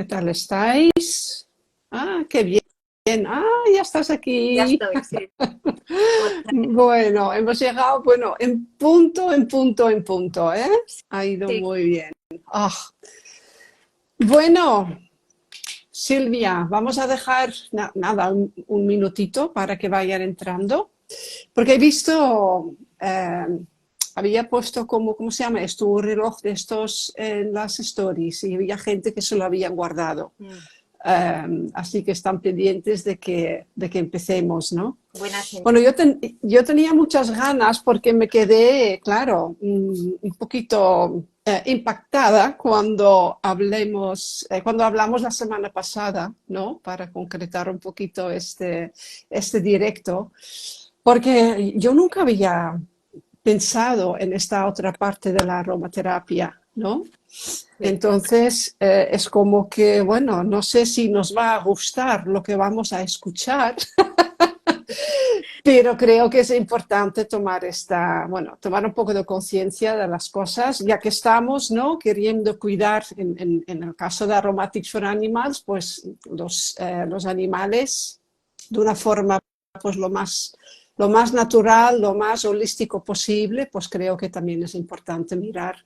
¿Qué tal estáis? Ah, qué bien. Ah, ya estás Ya aquí. estoy, sí. Hola. Bueno, hemos llegado, bueno, en punto, ¿eh? Ha ido Sí, muy bien. Ah, bueno, Silvia, vamos a dejar nada, un minutito para que vayan entrando, porque he visto, había puesto como, ¿cómo se llama esto? Un reloj de estos en las stories y había gente que se lo habían guardado. mm, Así que están pendientes de que empecemos, ¿no? buena Bueno, señal. yo tenía muchas ganas porque me quedé, claro, un poquito impactada cuando hablamos la semana pasada, ¿no? Para concretar un poquito este directo, porque yo nunca había pensado en esta otra parte de la aromaterapia, ¿no? Sí. Entonces, es como que, bueno, no sé si nos va a gustar lo que vamos a escuchar, pero creo que es importante tomar un poco de conciencia de las cosas, ya que estamos, ¿no? Queriendo cuidar, en el caso de Aromatics for Animals, pues los animales de una forma, pues lo más natural, lo más holístico posible, pues creo que también es importante mirar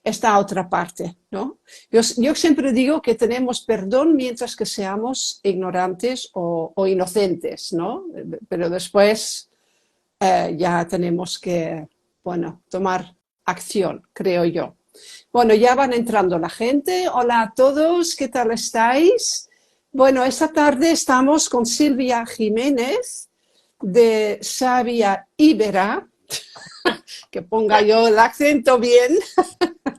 esta otra parte, ¿no? Yo siempre digo que tenemos perdón mientras que seamos ignorantes o inocentes, ¿no? Pero después ya tenemos que, bueno, tomar acción, creo yo. Bueno, ya van entrando la gente. Hola a todos, ¿qué tal estáis? Bueno, esta tarde estamos con Silvia Jiménez de Sabia Ibera, que ponga yo el acento bien.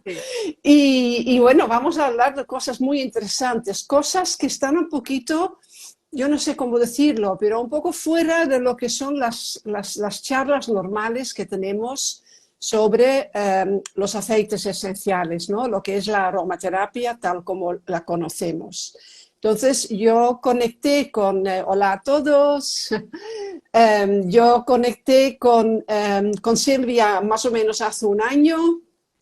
Sí. Y bueno, vamos a hablar de cosas muy interesantes, cosas que están un poquito, yo no sé cómo decirlo, pero un poco fuera de lo que son las charlas normales que tenemos sobre los aceites esenciales, ¿no? Lo que es la aromaterapia tal como la conocemos. Entonces yo conecté hola a todos, yo conecté con Silvia más o menos hace un año,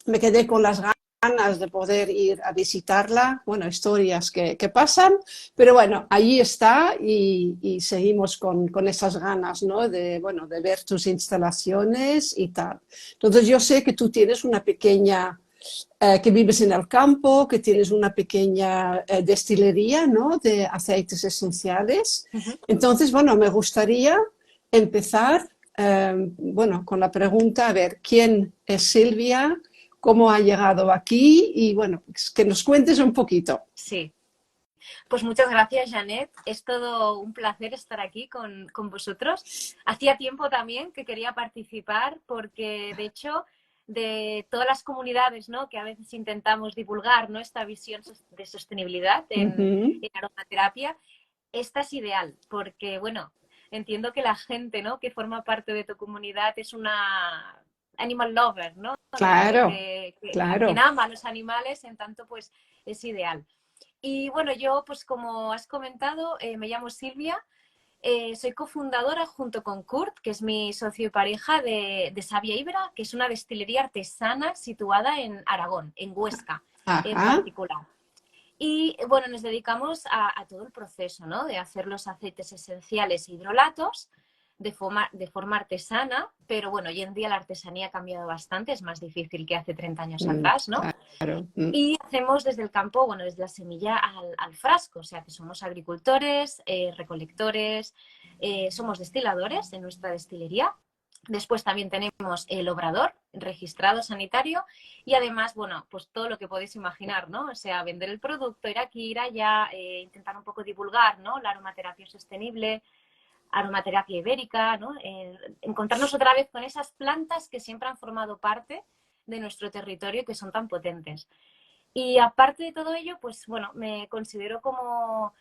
me quedé con las ganas de poder ir a visitarla, bueno, historias que pasan, pero bueno, allí está y seguimos con esas ganas, ¿no? Bueno, de ver tus instalaciones y tal. Entonces yo sé que tú tienes una pequeña, que vives en el campo, que tienes una pequeña destilería, ¿no? De aceites esenciales. Ujú. Entonces, bueno, me gustaría empezar, bueno, con la pregunta, a ver, ¿quién es Silvia? ¿Cómo ha llegado aquí? Y bueno, pues que nos cuentes un poquito. Sí. Pues muchas gracias, Janet. Es todo un placer estar aquí con vosotros. Hacía tiempo también que quería participar porque, de hecho, de todas las comunidades, ¿no? Que a veces intentamos divulgar, ¿no? Esta visión de sostenibilidad Uh -huh. en aromaterapia, esta es ideal porque, bueno, entiendo que la gente, ¿no? Que forma parte de tu comunidad es una animal lover, ¿no? Claro, Quien claro. ama a los animales, en tanto, pues es ideal. Y bueno, yo, pues como has comentado, me llamo Silvia, soy cofundadora junto con Kurt, que es mi socio y pareja de Sabia Ibera, que es una destilería artesana situada en Aragón, en Huesca en Ajá. particular. Y bueno, nos dedicamos a todo el proceso, ¿no? De hacer los aceites esenciales e hidrolatos de forma artesana, pero bueno, hoy en día la artesanía ha cambiado bastante, es más difícil que hace 30 años atrás, ¿no? Claro. Y hacemos desde el campo, bueno, desde la semilla al frasco, o sea que somos agricultores, recolectores, somos destiladores en nuestra destilería. Después también tenemos el obrador registrado sanitario y además, bueno, pues todo lo que podéis imaginar, ¿no? O sea, vender el producto, ir aquí, ir allá, intentar un poco divulgar, ¿no? La aromaterapia sostenible, aromaterapia ibérica, ¿no? Encontrarnos otra vez con esas plantas que siempre han formado parte de nuestro territorio y que son tan potentes. Y aparte de todo ello, pues bueno, me considero como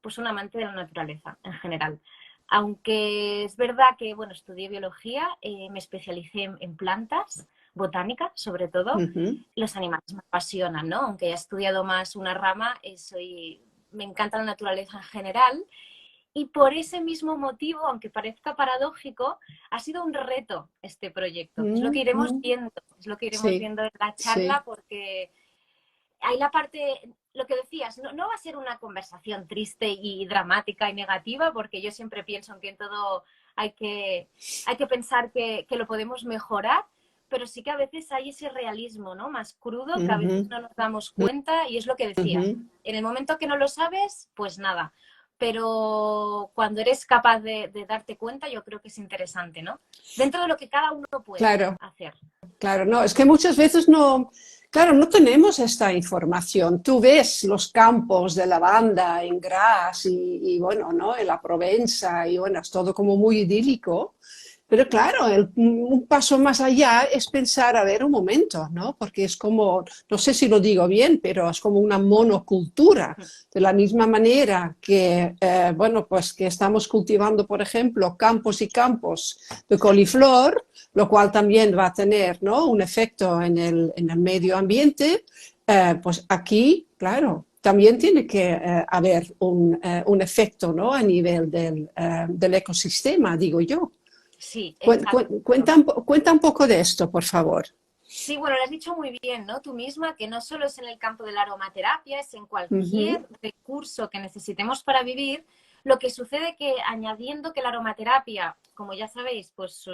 pues un amante de la naturaleza en general. Aunque es verdad que, bueno, estudié biología, me especialicé en plantas, botánica sobre todo, Uh -huh. los animales me apasionan, ¿no? Aunque he estudiado más una rama, me encanta la naturaleza en general y por ese mismo motivo, aunque parezca paradójico, ha sido un reto este proyecto. Es lo que iremos Sí, viendo en la sí. charla porque hay la parte lo que decías, no va a ser una conversación triste y dramática y negativa, porque yo siempre pienso que en todo hay que pensar que lo podemos mejorar, pero sí que a veces hay ese realismo, ¿no? Más crudo, que a veces no nos damos cuenta, y es lo que decías. En el momento que no lo sabes, pues nada. Pero cuando eres capaz de darte cuenta, yo creo que es interesante, ¿no? Dentro de lo que cada uno puede Claro, hacer. claro, no, es que muchas veces no, claro, no tenemos esta información. Tú ves los campos de lavanda en Gras y bueno, ¿no? En la Provenza y bueno, es todo como muy idílico. Pero claro, un paso más allá es pensar, a ver, un momento, ¿no? Porque es como, no sé si lo digo bien, pero es como una monocultura. De la misma manera que, bueno, pues que estamos cultivando, por ejemplo, campos y campos de coliflor, lo cual también va a tener, ¿no? Un efecto en el medio ambiente, pues aquí, claro, también tiene que haber un efecto, ¿no? A nivel del ecosistema, digo yo. Sí, exacto. Cuenta un poco de esto, por favor. Sí, bueno, lo has dicho muy bien, ¿no? Tú misma, que no solo es en el campo de la aromaterapia, es en Ujú, cualquier recurso que necesitemos para vivir. Lo que sucede que añadiendo que la aromaterapia, como ya sabéis, pues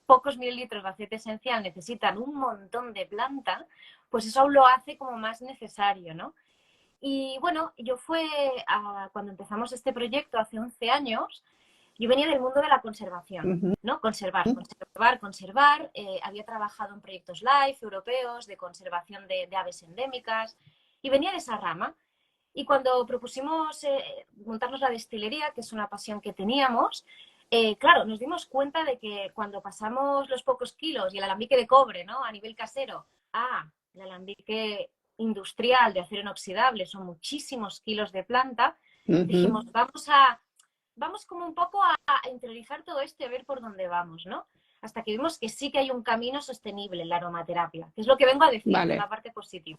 pocos mililitros de aceite esencial necesitan un montón de planta, pues eso aún lo hace como más necesario, ¿no? Y bueno, cuando empezamos este proyecto hace 11 años, yo venía del mundo de la conservación, ujú, ¿no? Conservar. Había trabajado en proyectos LIFE europeos de conservación de aves endémicas y venía de esa rama. Y cuando propusimos montarnos la destilería, que es una pasión que teníamos, claro, nos dimos cuenta de que cuando pasamos los pocos kilos y el alambique de cobre, ¿no? A nivel casero, el alambique industrial de acero inoxidable, son muchísimos kilos de planta, dijimos, ujú. vamos como un poco a interiorizar todo esto y a ver por dónde vamos, ¿no? Hasta que vimos que sí que hay un camino sostenible en la aromaterapia, que es lo que vengo a decir, es la Vale. parte positiva.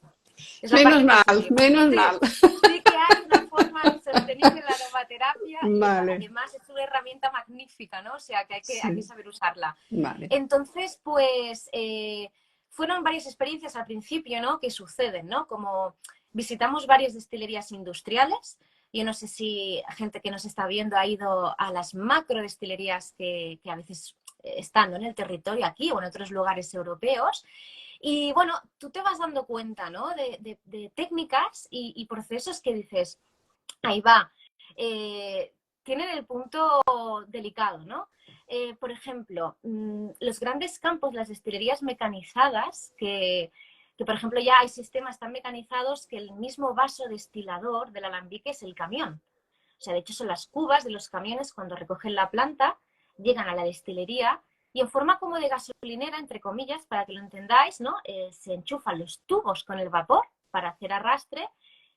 Es la parte positiva. Menos Sí, mal. sí que hay una forma sostenible en la aromaterapia y Vale, además es una herramienta magnífica, ¿no? O sea, que hay que sí, saber usarla. vale. Entonces, pues, fueron varias experiencias al principio, ¿no? Que suceden, ¿no? Como visitamos varias destilerías industriales. Yo no sé si gente que nos está viendo ha ido a las macro destilerías que a veces están, ¿no? En el territorio aquí o en otros lugares europeos. Y bueno, tú te vas dando cuenta, ¿no? De técnicas y procesos que dices, ahí va, tienen el punto delicado, ¿no? Por ejemplo, los grandes campos, las destilerías mecanizadas, que por ejemplo ya hay sistemas tan mecanizados que el mismo vaso destilador del alambique es el camión. O sea, de hecho son las cubas de los camiones cuando recogen la planta, llegan a la destilería y en forma como de gasolinera, entre comillas, para que lo entendáis, ¿no? Se enchufan los tubos con el vapor para hacer arrastre,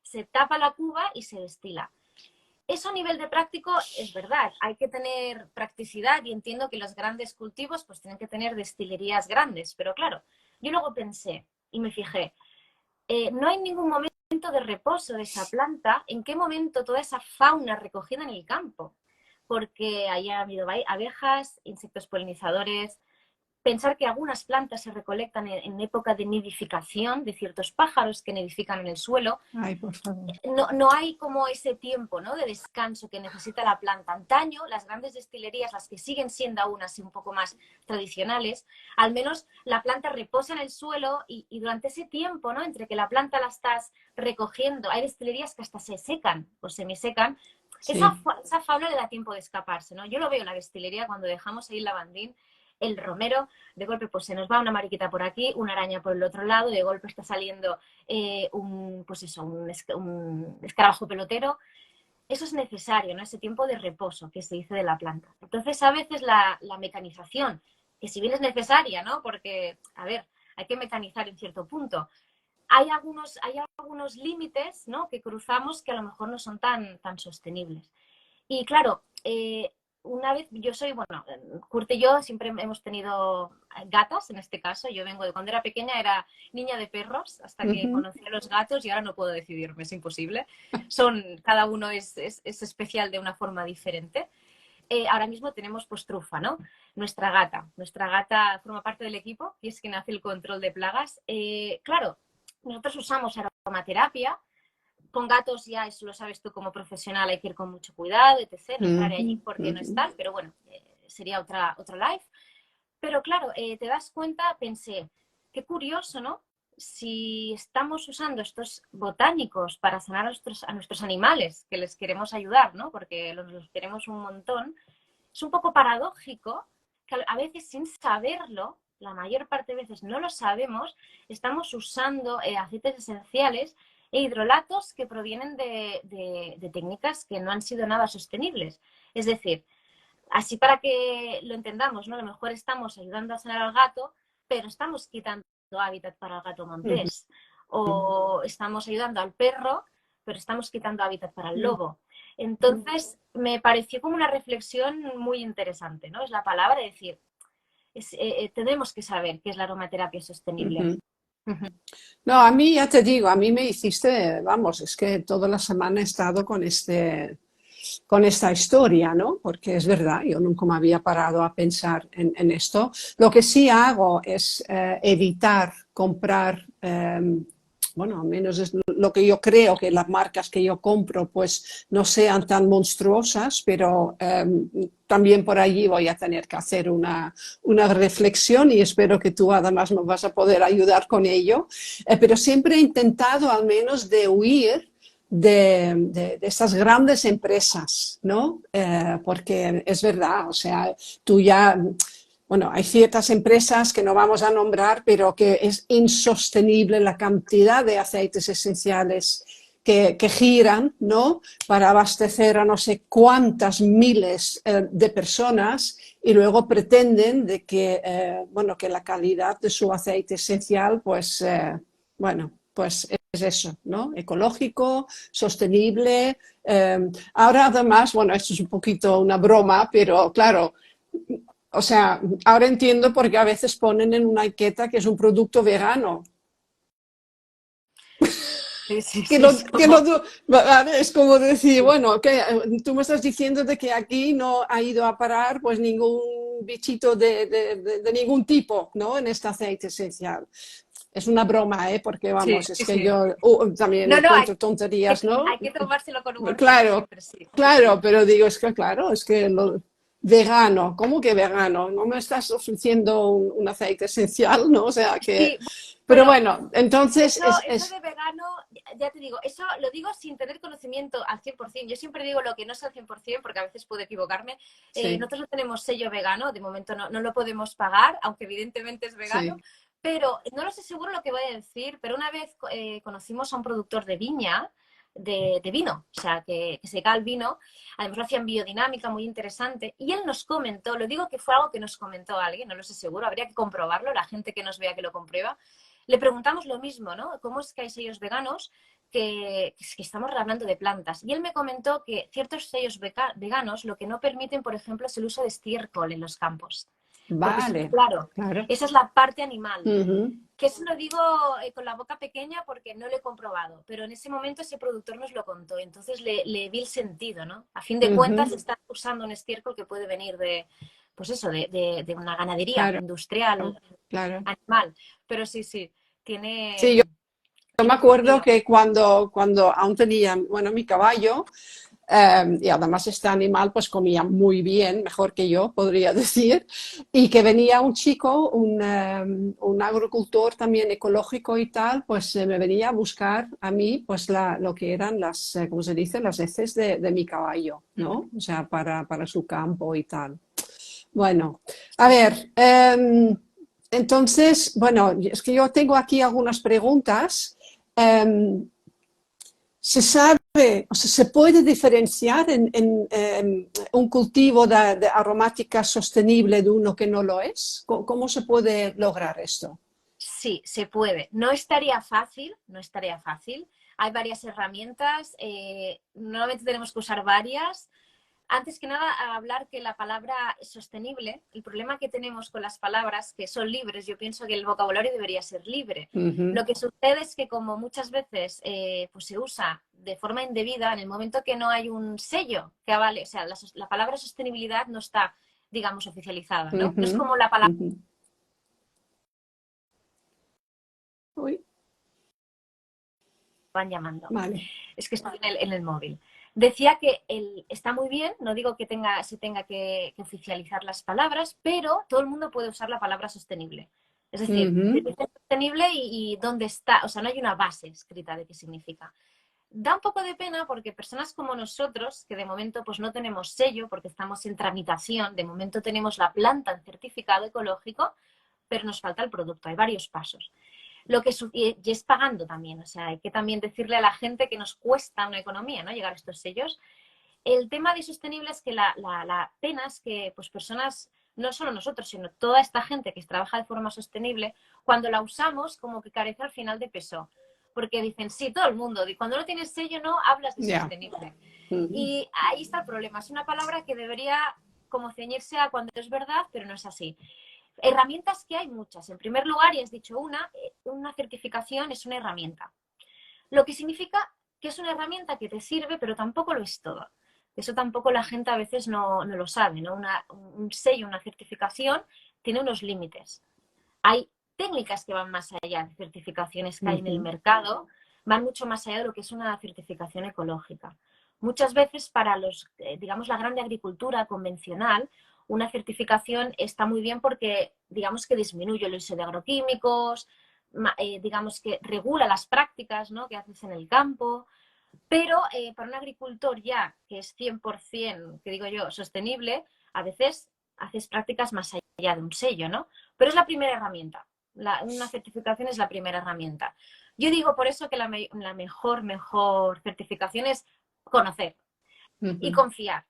se tapa la cuba y se destila. Eso a nivel de práctico es verdad, hay que tener practicidad y entiendo que los grandes cultivos pues tienen que tener destilerías grandes, pero claro, yo luego pensé y me fijé, no hay ningún momento de reposo de esa planta, en qué momento toda esa fauna recogida en el campo, porque haya habido abejas, insectos polinizadores, pensar que algunas plantas se recolectan en época de nidificación de ciertos pájaros que nidifican en el suelo. Ay, por favor. No hay como ese tiempo, ¿no? De descanso que necesita la planta. Antaño, las grandes destilerías, las que siguen siendo aún así un poco más tradicionales, al menos la planta reposa en el suelo y durante ese tiempo, ¿no? Entre que la planta la estás recogiendo, hay destilerías que hasta se secan o semisecan, Sí. esa fauna le da tiempo de escaparse, ¿no? Yo lo veo en la destilería cuando dejamos ahí el lavandín, el romero, de golpe pues se nos va una mariquita por aquí, una araña por el otro lado, de golpe está saliendo pues eso, un escarabajo pelotero. Eso es necesario, ¿no? Ese tiempo de reposo que se dice de la planta. Entonces, a veces la mecanización, que si bien es necesaria, ¿no? Porque, a ver, hay que mecanizar en cierto punto. Hay algunos límites, ¿no? Que cruzamos que a lo mejor no son tan sostenibles. Y claro, una vez yo soy, bueno, Kurt y yo siempre hemos tenido gatas, en este caso, yo vengo de cuando era pequeña, era niña de perros, hasta que Ujú. conocí a los gatos y ahora no puedo decidirme, es imposible. Cada uno es especial de una forma diferente. Ahora mismo tenemos pues Trufa, ¿no? Nuestra gata forma parte del equipo y es quien hace el control de plagas. Claro, nosotros usamos aromaterapia, Con gatos ya, eso lo sabes tú como profesional, hay que ir con mucho cuidado, etc. No entraré allí porque no es tal, pero bueno, sería otra live. Pero claro, te das cuenta, pensé, qué curioso, ¿no? Si estamos usando estos botánicos para sanar a nuestros animales, que les queremos ayudar, ¿no? Porque los queremos un montón, es un poco paradójico que a veces sin saberlo, la mayor parte de veces no lo sabemos, estamos usando aceites esenciales e hidrolatos que provienen de técnicas que no han sido nada sostenibles. Es decir, así para que lo entendamos, ¿no? A lo mejor estamos ayudando a sanar al gato, pero estamos quitando hábitat para el gato montés. O estamos ayudando al perro, pero estamos quitando hábitat para el lobo. Entonces, me pareció como una reflexión muy interesante, ¿no? Es la palabra de decir, tenemos que saber qué es la aromaterapia sostenible. No, a mí ya te digo, a mí me hiciste, vamos, es que toda la semana he estado con esta historia, ¿no? Porque es verdad, yo nunca me había parado a pensar en esto. Lo que sí hago es evitar comprar, bueno, al menos es lo que yo creo que las marcas que yo compro pues no sean tan monstruosas, pero también por allí voy a tener que hacer una reflexión y espero que tú además me vas a poder ayudar con ello. Pero siempre he intentado al menos de huir de estas grandes empresas, ¿no? Porque es verdad, o sea, tú ya, bueno, hay ciertas empresas que no vamos a nombrar, pero que es insostenible la cantidad de aceites esenciales que giran, ¿no? Para abastecer a no sé cuántas miles de personas y luego pretenden de que, bueno, que la calidad de su aceite esencial, pues, bueno, pues es eso, ¿no? Ecológico, sostenible. Ahora además, bueno, esto es un poquito una broma, pero claro, o sea, ahora entiendo por qué a veces ponen en una etiqueta que es un producto vegano. Sí, sí, Que sí, lo, que lo, es como decir, bueno, que tú me estás diciendo de que aquí no ha ido a parar pues ningún bichito de ningún tipo, ¿no? En este aceite esencial. Es una broma, ¿eh? Porque sí, vamos, es que sí. yo No, también no, cuento tonterías, ¿no? hay que tomárselo con humor, como Claro, siempre, sí, sí, claro, sí. pero digo, es que claro, es que lo, vegano, ¿cómo que vegano? No me estás ofreciendo un aceite esencial, ¿no? O sea que, Sí, pero bueno, bueno, entonces eso de vegano, ya te digo, eso lo digo sin tener conocimiento al 100%. Yo siempre digo lo que no es al 100% porque a veces puedo equivocarme. sí, Nosotros no tenemos sello vegano, de momento no lo podemos pagar, aunque evidentemente es vegano. sí. Pero no lo sé seguro lo que voy a decir, pero una vez conocimos a un productor de viña, de vino, o sea, que se cae el vino, además lo hacía en biodinámica, muy interesante, y él nos comentó, lo digo que fue algo que nos comentó alguien, no lo sé seguro, habría que comprobarlo, la gente que nos vea que lo comprueba, le preguntamos lo mismo, ¿no? ¿Cómo es que hay sellos veganos que estamos hablando de plantas? Y él me comentó que ciertos sellos veganos lo que no permiten, por ejemplo, es el uso de estiércol en los campos. Porque, Vale, claro, claro. esa es la parte animal. Ujú, Que eso lo digo con la boca pequeña porque no lo he comprobado, pero en ese momento ese productor nos lo contó, entonces le vi el sentido, ¿no? A fin de cuentas ujú, está usando un estiércol que puede venir de, pues eso, de una ganadería claro, industrial, claro. animal, pero sí, sí, Sí, yo me tiene acuerdo sentido. que cuando aún tenía, bueno, mi caballo, y además este animal pues comía muy bien, mejor que yo, podría decir, y que venía un chico, un agricultor también ecológico y tal, pues me venía a buscar a mí pues lo que eran las, ¿cómo se dice? Las heces de mi caballo, ¿no? O sea, para su campo y tal. Bueno, a Sí. ver, entonces, bueno, es que yo tengo aquí algunas preguntas. Um, ¿Se sabe, o sea, se puede diferenciar en un cultivo de aromática sostenible de uno que no lo es? ¿Cómo se puede lograr esto? Sí, se puede. No estaría fácil, no estaría fácil. Hay varias herramientas, normalmente tenemos que usar varias. Antes que nada, a hablar que la palabra sostenible, el problema que tenemos con las palabras que son libres, yo pienso que el vocabulario debería ser libre. Uh -huh. Lo que sucede es que como muchas veces pues se usa de forma indebida, en el momento que no hay un sello que avale, o sea, la palabra sostenibilidad no está, digamos, oficializada, Uh ¿no? No es -huh. como la Uh palabra -huh. Uy. van llamando. Vale. Es que estoy en el móvil. Decía que está muy bien, no digo que se tenga que oficializar las palabras, pero todo el mundo puede usar la palabra sostenible. Es decir, sostenible y dónde está, o sea, no hay una base escrita de qué significa. Da un poco de pena porque personas como nosotros, que de momento pues no tenemos sello porque estamos en tramitación, de momento tenemos la planta en certificado ecológico, pero nos falta el producto, hay varios pasos. Y es pagando también, o sea, hay que también decirle a la gente que nos cuesta una economía, ¿no?, llegar a estos sellos. El tema de sostenible es que la pena es que pues personas, no solo nosotros, sino toda esta gente que trabaja de forma sostenible, cuando la usamos como que carece al final de peso. Porque dicen, sí, todo el mundo, y cuando no tienes sello no hablas de sostenible. Y ahí está el problema, es una palabra que debería como ceñirse a cuando es verdad, pero no es así. Herramientas que hay muchas. En primer lugar, y has dicho una certificación es una herramienta. Lo que significa que es una herramienta que te sirve, pero tampoco lo es todo. Eso tampoco la gente a veces no lo sabe, ¿no? Un sello, una certificación, tiene unos límites. Hay técnicas que van más allá de certificaciones que hay en el mercado, van mucho más allá de lo que es una certificación ecológica. Muchas veces para digamos, la grande agricultura convencional, una certificación está muy bien porque, digamos, que disminuye el uso de agroquímicos, digamos que regula las prácticas, ¿no?, que haces en el campo, pero para un agricultor ya que es 100%, que digo yo, sostenible, a veces haces prácticas más allá de un sello, ¿no? Pero es la primera herramienta. Una certificación es la primera herramienta. Yo digo por eso que la mejor certificación es conocer y confiar.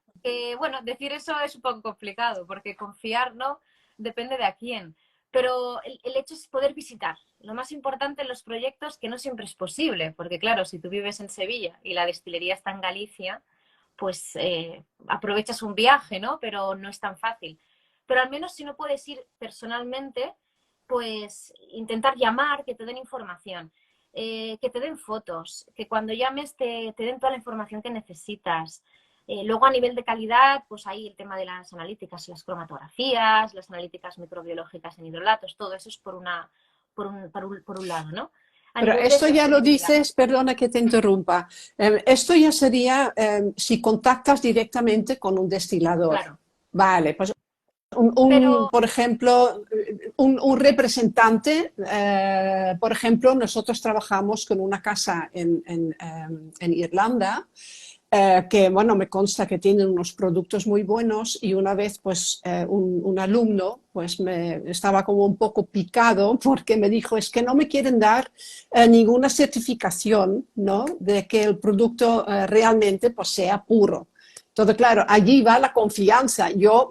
Bueno, decir eso es un poco complicado, porque confiar, ¿no?, depende de a quién. Pero el hecho es poder visitar. Lo más importante en los proyectos, que no siempre es posible, porque claro, si tú vives en Sevilla y la destilería está en Galicia, pues aprovechas un viaje, ¿no? Pero no es tan fácil. Pero al menos si no puedes ir personalmente, pues intentar llamar, que te den información, que te den fotos, que cuando llames te den toda la información que necesitas. Luego a nivel de calidad, pues ahí el tema de las analíticas, las cromatografías, las analíticas microbiológicas en hidrolatos, todo eso es por un lado, ¿no? A Pero nivel de esto ya lo sostenibilidad. dices, perdona que te interrumpa, esto ya sería si contactas directamente con un destilador. Claro. Vale, pues Pero, por ejemplo, un representante, por ejemplo, nosotros trabajamos con una casa en Irlanda, que bueno, me consta que tienen unos productos muy buenos y una vez pues un alumno pues me estaba como un poco picado porque me dijo es que no me quieren dar ninguna certificación, ¿no?, de que el producto realmente pues sea puro. Entonces, claro, allí va la confianza. Yo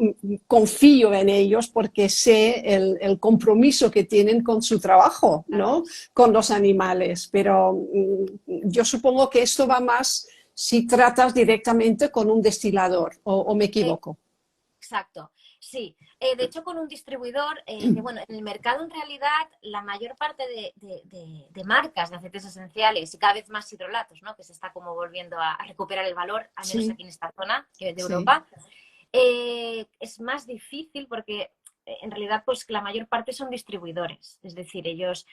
confío en ellos porque sé el compromiso que tienen con su trabajo, ¿no?, con los animales. Pero yo supongo que esto va más si tratas directamente con un destilador, o me equivoco. Exacto, sí. De hecho, con un distribuidor, que bueno, en el mercado en realidad la mayor parte de marcas de aceites esenciales y cada vez más hidrolatos, ¿no?, que se está como volviendo a recuperar el valor, al menos Sí, aquí en esta zona de sí. Europa, es más difícil porque en realidad pues la mayor parte son distribuidores, es decir, ellos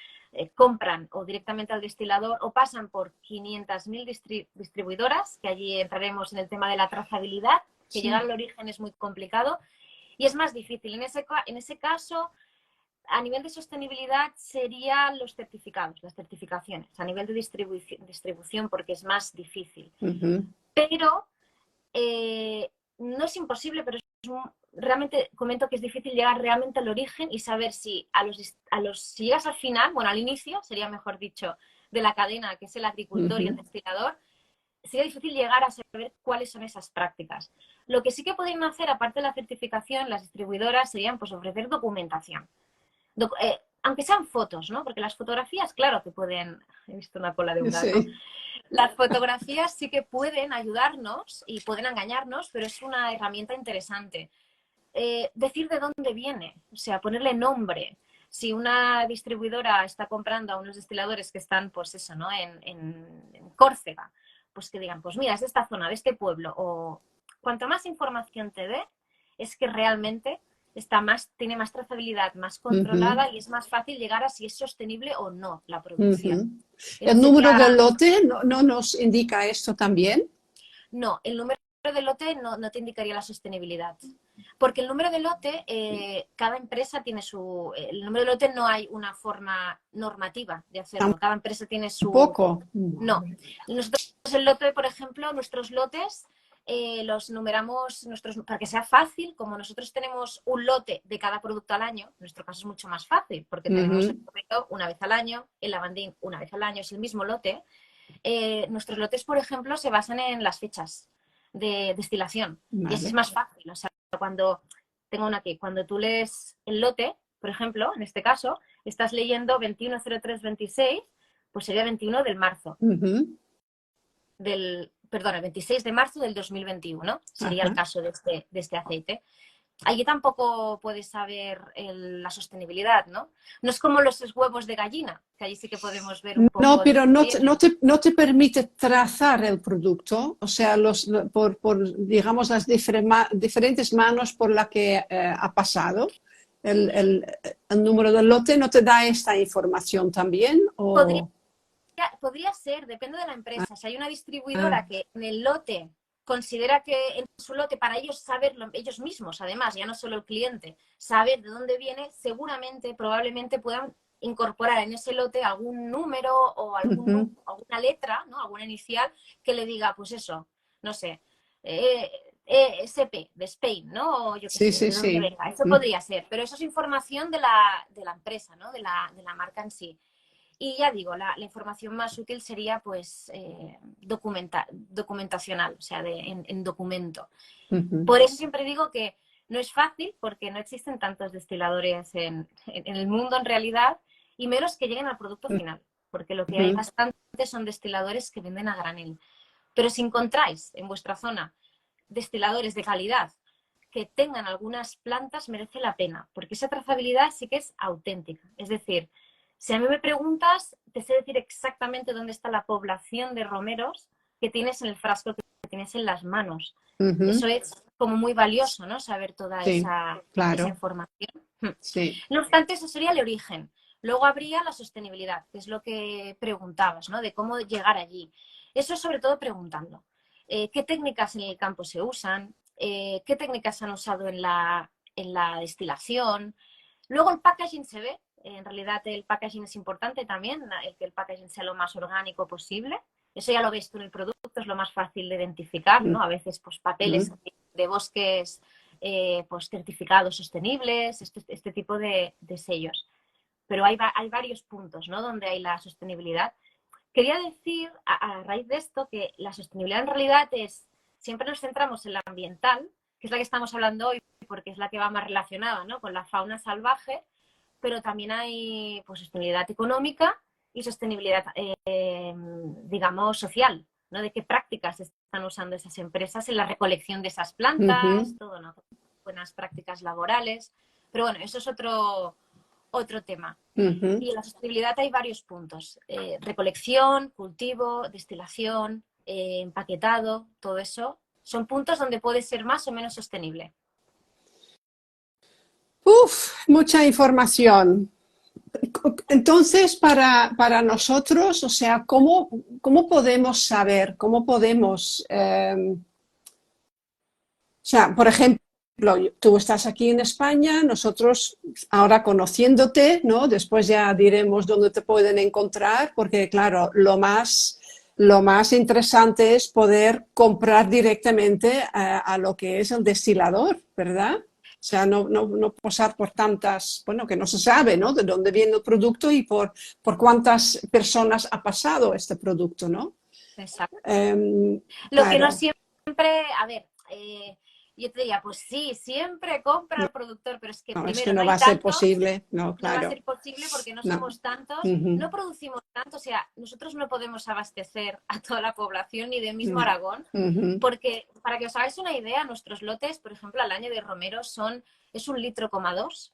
compran o directamente al destilador o pasan por 500.000 distribuidoras, que allí entraremos en el tema de la trazabilidad, que Sí. llegar al origen es muy complicado y es más difícil. En ese caso, a nivel de sostenibilidad serían los certificados, las certificaciones, a nivel de distribución porque es más difícil. Pero no es imposible, pero realmente comento que es difícil llegar realmente al origen y saber si si llegas al final, bueno, al inicio, sería mejor dicho, de la cadena, que es el agricultor y el destilador, sería difícil llegar a saber cuáles son esas prácticas. Lo que sí que podrían hacer, aparte de la certificación, las distribuidoras serían pues ofrecer documentación. Aunque sean fotos, ¿no? Porque las fotografías, claro que pueden... He visto una cola de un gato. Sí. Las fotografías sí que pueden ayudarnos y pueden engañarnos, pero es una herramienta interesante. Decir de dónde viene, o sea, ponerle nombre. Si una distribuidora está comprando a unos destiladores que están, pues eso, ¿no?, en Córcega, pues que digan, pues mira, es de esta zona, de este pueblo. O cuanto más información te dé, es que realmente tiene más trazabilidad, más controlada y es más fácil llegar a si es sostenible o no la producción. ¿El número del lote no nos indica esto también? No, el número de lote no te indicaría la sostenibilidad. Porque el número de lote, cada empresa tiene su... El número de lote no hay una forma normativa de hacerlo. Cada empresa tiene su... ¿Tampoco? No. Nosotros el lote, por ejemplo, nuestros lotes los numeramos para que sea fácil. Como nosotros tenemos un lote de cada producto al año, en nuestro caso es mucho más fácil porque tenemos el tomato una vez al año, el lavandín una vez al año, es el mismo lote. Nuestros lotes, por ejemplo, se basan en las fechas de destilación. Vale. Y así es más fácil. O sea, cuando tú lees el lote, por ejemplo, en este caso, estás leyendo 210326, pues sería 21 del marzo. El 26 de marzo del 2021 sería el caso de este aceite. Allí tampoco puedes saber la sostenibilidad, ¿no? No es como los huevos de gallina, que allí sí que podemos ver un poco... No, pero no te permite trazar el producto, o sea, por digamos, las diferentes manos por las que ha pasado. El número del lote no te da esta información también, ¿o? Podría ser, depende de la empresa. Si hay una distribuidora que en el lote considera que en su lote, para ellos saberlo, ellos mismos, además, ya no solo el cliente, saber de dónde viene, seguramente, probablemente puedan incorporar en ese lote algún número o alguna letra, ¿no? Alguna inicial que le diga, pues eso, no sé, SP de Spain, ¿no? O yo qué sé, de dónde venga. Eso podría ser, pero eso es información de la empresa, ¿no? De la marca en sí. Y ya digo, la información más útil sería pues documentacional, o sea, en documento. Por eso siempre digo que no es fácil porque no existen tantos destiladores en el mundo en realidad y menos que lleguen al producto final, porque lo que hay bastante son destiladores que venden a granel. Pero si encontráis en vuestra zona destiladores de calidad que tengan algunas plantas, merece la pena, porque esa trazabilidad sí que es auténtica. Es decir, si a mí me preguntas, te sé decir exactamente dónde está la población de romeros que tienes en el frasco, que tienes en las manos. Eso es como muy valioso, ¿no? Saber toda esa información. No obstante, eso sería el origen. Luego habría la sostenibilidad, que es lo que preguntabas, ¿no? De cómo llegar allí. Eso es sobre todo preguntando. ¿Qué técnicas en el campo se usan? ¿Qué técnicas se han usado en la destilación? Luego el packaging se ve. En realidad el packaging es importante también, que el packaging sea lo más orgánico posible. Eso ya lo ves tú en el producto, es lo más fácil de identificar, ¿no? A veces pues papeles de bosques pues certificados sostenibles, este tipo de sellos. Pero hay varios puntos, ¿no? Donde hay la sostenibilidad. Quería decir, a raíz de esto, que la sostenibilidad en realidad siempre nos centramos en la ambiental, que es la que estamos hablando hoy, porque es la que va más relacionada, ¿no? Con la fauna salvaje, pero también hay pues, sostenibilidad económica y sostenibilidad, digamos, social, ¿no? De qué prácticas están usando esas empresas en la recolección de esas plantas, todo, ¿no? Buenas prácticas laborales. Pero bueno, eso es otro tema. Y en la sostenibilidad hay varios puntos. Recolección, cultivo, destilación, empaquetado, todo eso. Son puntos donde puede ser más o menos sostenible. Mucha información. Entonces, para nosotros, o sea, ¿cómo podemos saber? ¿Cómo podemos... o sea, por ejemplo, tú estás aquí en España, nosotros ahora conociéndote, ¿no? Después ya diremos dónde te pueden encontrar, porque claro, lo más interesante es poder comprar directamente a lo que es el destilador, ¿verdad? O sea, no pasar por tantas, bueno, que no se sabe, ¿no? De dónde viene el producto y por cuántas personas ha pasado este producto, ¿no? Exacto. Lo que no siempre, a ver, yo te diría, pues sí, siempre compra al productor, pero es que no, primero es que no hay va a ser tantos, posible, no, claro. No va a ser posible porque no somos tantos, no producimos tanto, o sea, nosotros no podemos abastecer a toda la población ni de mismo Aragón, porque para que os hagáis una idea, nuestros lotes, por ejemplo, al año de romero es 1,2 litros,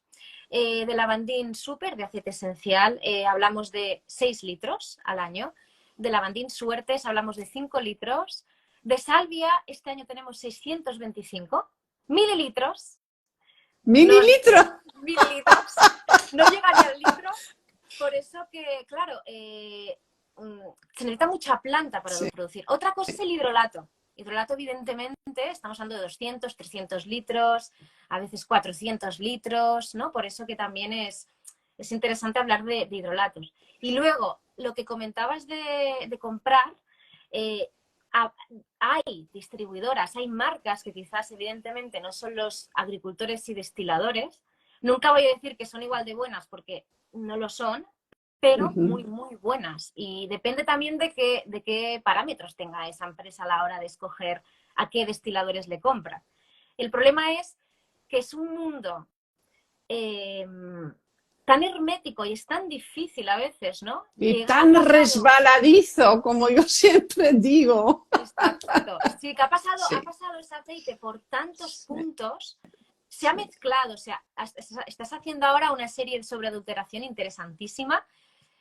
de lavandín súper, de aceite esencial, hablamos de 6 litros al año, de lavandín suertes hablamos de 5 litros, de salvia este año tenemos 625 mililitros, No, mililitro. mililitros. No llegaría al litro. Por eso que, claro, se necesita mucha planta para Sí. producir. Otra cosa es el hidrolato. Hidrolato, evidentemente, estamos hablando de 200, 300 litros, a veces 400 litros, ¿no? Por eso que también es interesante hablar de hidrolatos. Y luego, lo que comentabas de comprar, eh, hay distribuidoras, hay marcas que quizás, evidentemente, no son los agricultores y destiladores. Nunca voy a decir que son igual de buenas porque no lo son, pero muy, muy buenas. Y depende también de qué parámetros tenga esa empresa a la hora de escoger a qué destiladores le compra. El problema es que es un mundo tan hermético y es tan difícil a veces, ¿no? Y Que ha tan pasado... resbaladizo, como yo siempre digo. Exacto. Sí, que ha Sí, pasado ese aceite por tantos puntos, se ha mezclado, o sea, estás haciendo ahora una serie de sobreadulteración interesantísima,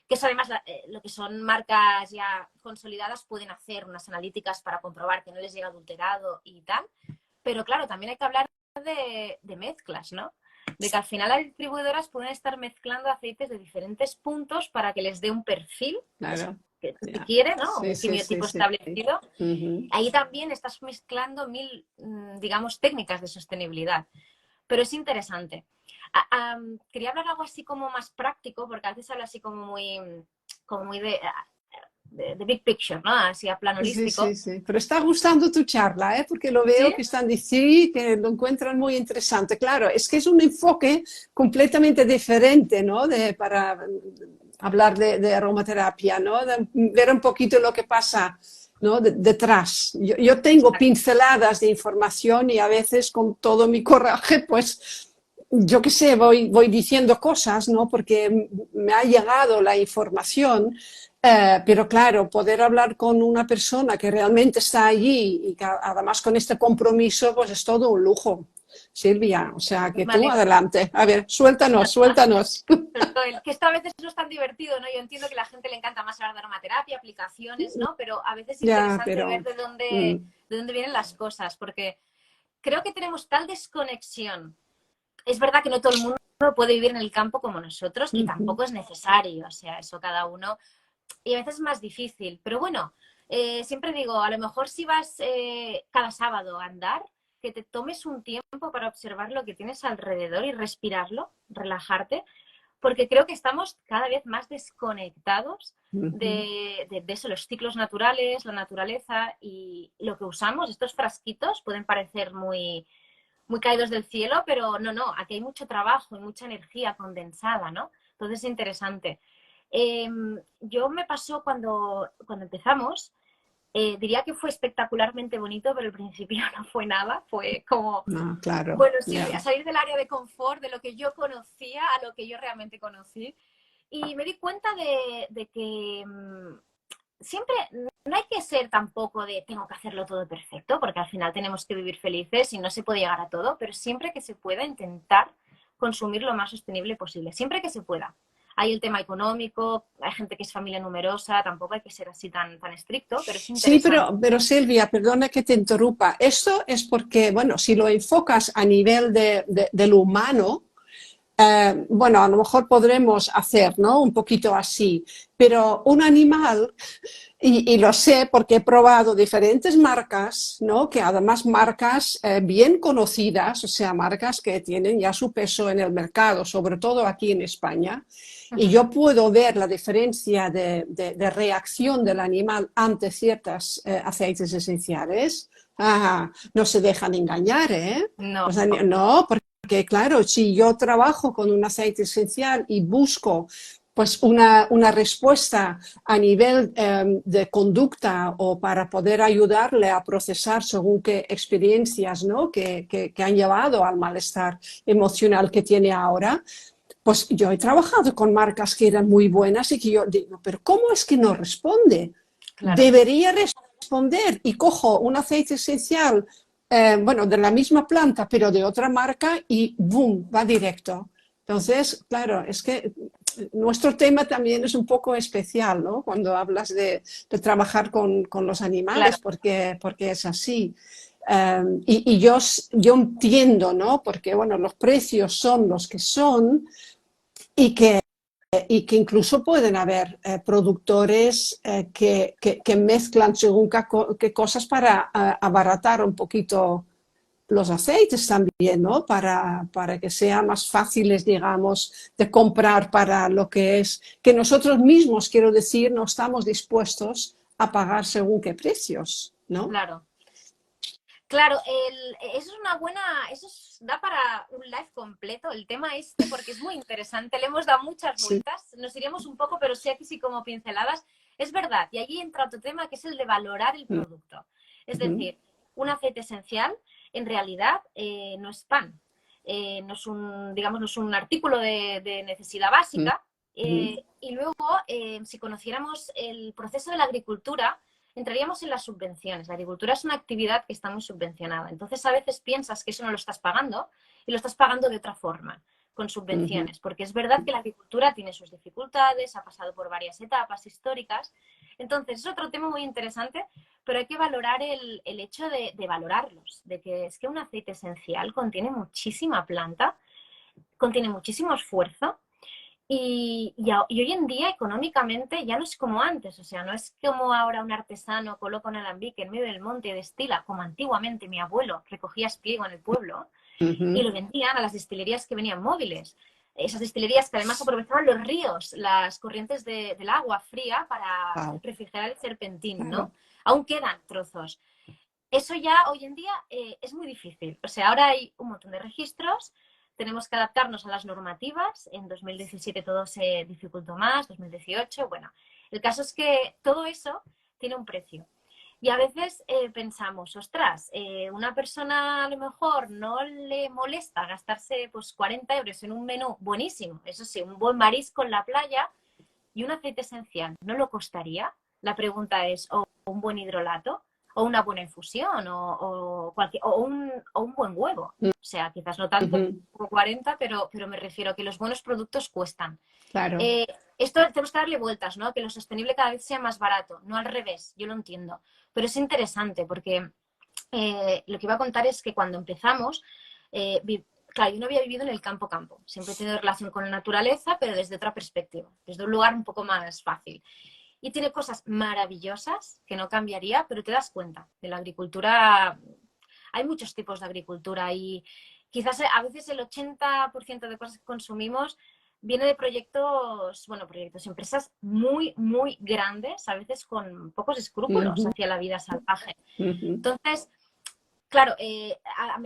que eso además lo que son marcas ya consolidadas pueden hacer unas analíticas para comprobar que no les llega adulterado y tal, pero claro, también hay que hablar de mezclas, ¿no? De que al final las distribuidoras pueden estar mezclando aceites de diferentes puntos para que les dé un perfil claro. que se Ya. quiere, ¿no? Sí, Un sí, sí, quimiotipo sí. establecido. Ahí también estás mezclando mil, digamos, técnicas de sostenibilidad. Pero es interesante. Quería hablar algo así como más práctico, porque a veces hablo así como muy de big picture, ¿no? Así a plano Sí, holístico. sí, sí. Pero está gustando tu charla, ¿eh? Porque lo veo ¿Sí? que están diciendo sí, que lo encuentran muy interesante. Claro, es que es un enfoque completamente diferente, ¿no? Para hablar de aromaterapia, ¿no? De ver un poquito lo que pasa, ¿no? Detrás. Yo tengo Exacto. pinceladas de información y a veces con todo mi coraje, pues yo qué sé, voy diciendo cosas, ¿no? Porque me ha llegado la información, pero claro, poder hablar con una persona que realmente está allí y que además con este compromiso, pues es todo un lujo. Silvia, o sea, Pues que me tú alegro. adelante. A ver, suéltanos, suéltanos. Que esto a veces no es tan divertido, ¿no? Yo entiendo que a la gente le encanta más hablar de aromaterapia, aplicaciones, ¿no? Pero a veces es Ya, interesante ver pero mm, de dónde vienen las cosas, porque creo que tenemos tal desconexión. Es verdad que no todo el mundo puede vivir en el campo como nosotros y tampoco es necesario, o sea, eso cada uno. Y a veces es más difícil, pero bueno, siempre digo, a lo mejor si vas cada sábado a andar, que te tomes un tiempo para observar lo que tienes alrededor y respirarlo, relajarte, porque creo que estamos cada vez más desconectados de eso, los ciclos naturales, la naturaleza y lo que usamos. Estos frasquitos pueden parecer muy caídos del cielo, pero no, aquí hay mucho trabajo y mucha energía condensada, ¿no? Entonces es interesante. Eh, yo me pasó cuando empezamos, diría que fue espectacularmente bonito, pero al principio no fue nada, fue como, no, claro, bueno, ya. Silvia, salir del área de confort, de lo que yo conocía a lo que yo realmente conocí. Y me di cuenta de que siempre no hay que ser tampoco de tengo que hacerlo todo perfecto, porque al final tenemos que vivir felices y no se puede llegar a todo, pero siempre que se pueda intentar consumir lo más sostenible posible, siempre que se pueda. Hay el tema económico, hay gente que es familia numerosa, tampoco hay que ser así tan estricto, pero es Sí, interesante. pero Silvia, perdona que te interrumpa. Esto es porque, bueno, si lo enfocas a nivel de lo humano, bueno, a lo mejor podremos hacer, ¿no? Un poquito así, pero un animal, y lo sé porque he probado diferentes marcas, ¿no? Que además marcas bien conocidas, o sea, marcas que tienen ya su peso en el mercado, sobre todo aquí en España, Uh y -huh. yo puedo ver la diferencia de reacción del animal ante ciertos aceites esenciales. Ah, no se dejan engañar, ¿eh? No, Los no, porque claro, si yo trabajo con un aceite esencial y busco pues una respuesta a nivel de conducta o para poder ayudarle a procesar según qué experiencias, ¿no? que han llevado al malestar emocional que tiene ahora, pues yo he trabajado con marcas que eran muy buenas y que yo digo, pero ¿cómo es que no responde? claro. Debería responder y cojo un aceite esencial, bueno, de la misma planta, pero de otra marca y boom, va directo. Entonces, claro, es que nuestro tema también es un poco especial, ¿no? Cuando hablas de trabajar con los Claro. animales, porque es así. Y yo entiendo, ¿no? Porque, bueno, los precios son los que son y que incluso pueden haber productores que mezclan según qué cosas para abaratar un poquito los aceites también, ¿no? Para que sean más fáciles, digamos, de comprar para lo que es, que nosotros mismos, quiero decir, no estamos dispuestos a pagar según qué precios, ¿no? Claro. Claro, eso es una buena, da para un live completo el tema este porque es muy interesante, le hemos dado muchas Sí. vueltas, nos iremos un poco, pero sí aquí sí como pinceladas, es verdad, y allí entra otro tema que es el de valorar el producto. Es decir, un aceite esencial en realidad no es pan, no es un, digamos, no es un artículo de necesidad básica, y luego si conociéramos el proceso de la agricultura, entraríamos en las subvenciones. La agricultura es una actividad que está muy subvencionada. Entonces, a veces piensas que eso no lo estás pagando y lo estás pagando de otra forma, con subvenciones. Porque es verdad que la agricultura tiene sus dificultades, ha pasado por varias etapas históricas. Entonces, es otro tema muy interesante, pero hay que valorar el hecho de valorarlos, de que es que un aceite esencial contiene muchísima planta, contiene muchísimo esfuerzo. Y hoy en día económicamente ya no es como antes, o sea, no es como ahora un artesano coloca un alambique en medio del monte y destila, como antiguamente mi abuelo recogía espliego en el pueblo y lo vendían a las destilerías que venían móviles. Esas destilerías que además aprovechaban los ríos, las corrientes del agua fría para Wow. refrigerar el serpentín, Claro. ¿no? Aún quedan trozos. Eso ya hoy en día es muy difícil. O sea, ahora hay un montón de registros, tenemos que adaptarnos a las normativas. En 2017 todo se dificultó más, 2018. Bueno, el caso es que todo eso tiene un precio. Y a veces pensamos, ostras, una persona a lo mejor no le molesta gastarse pues 40 euros en un menú buenísimo, eso sí, un buen marisco en la playa y un aceite esencial, ¿no lo costaría? La pregunta es, ¿o un buen hidrolato? ¿O una buena infusión? ¿O un buen huevo? O sea, quizás no tanto como 40, pero me refiero a que los buenos productos cuestan. Claro. Esto tenemos que darle vueltas, ¿no? Que lo sostenible cada vez sea más barato, no al revés, yo lo entiendo. Pero es interesante porque lo que iba a contar es que cuando empezamos, claro, yo no había vivido en el campo, siempre he tenido relación con la naturaleza, pero desde otra perspectiva, desde un lugar un poco más fácil. Y tiene cosas maravillosas que no cambiaría, pero te das cuenta de la agricultura. Hay muchos tipos de agricultura y quizás a veces el 80% de cosas que consumimos viene de proyectos, empresas muy, muy grandes, a veces con pocos escrúpulos hacia la vida salvaje. Entonces, claro,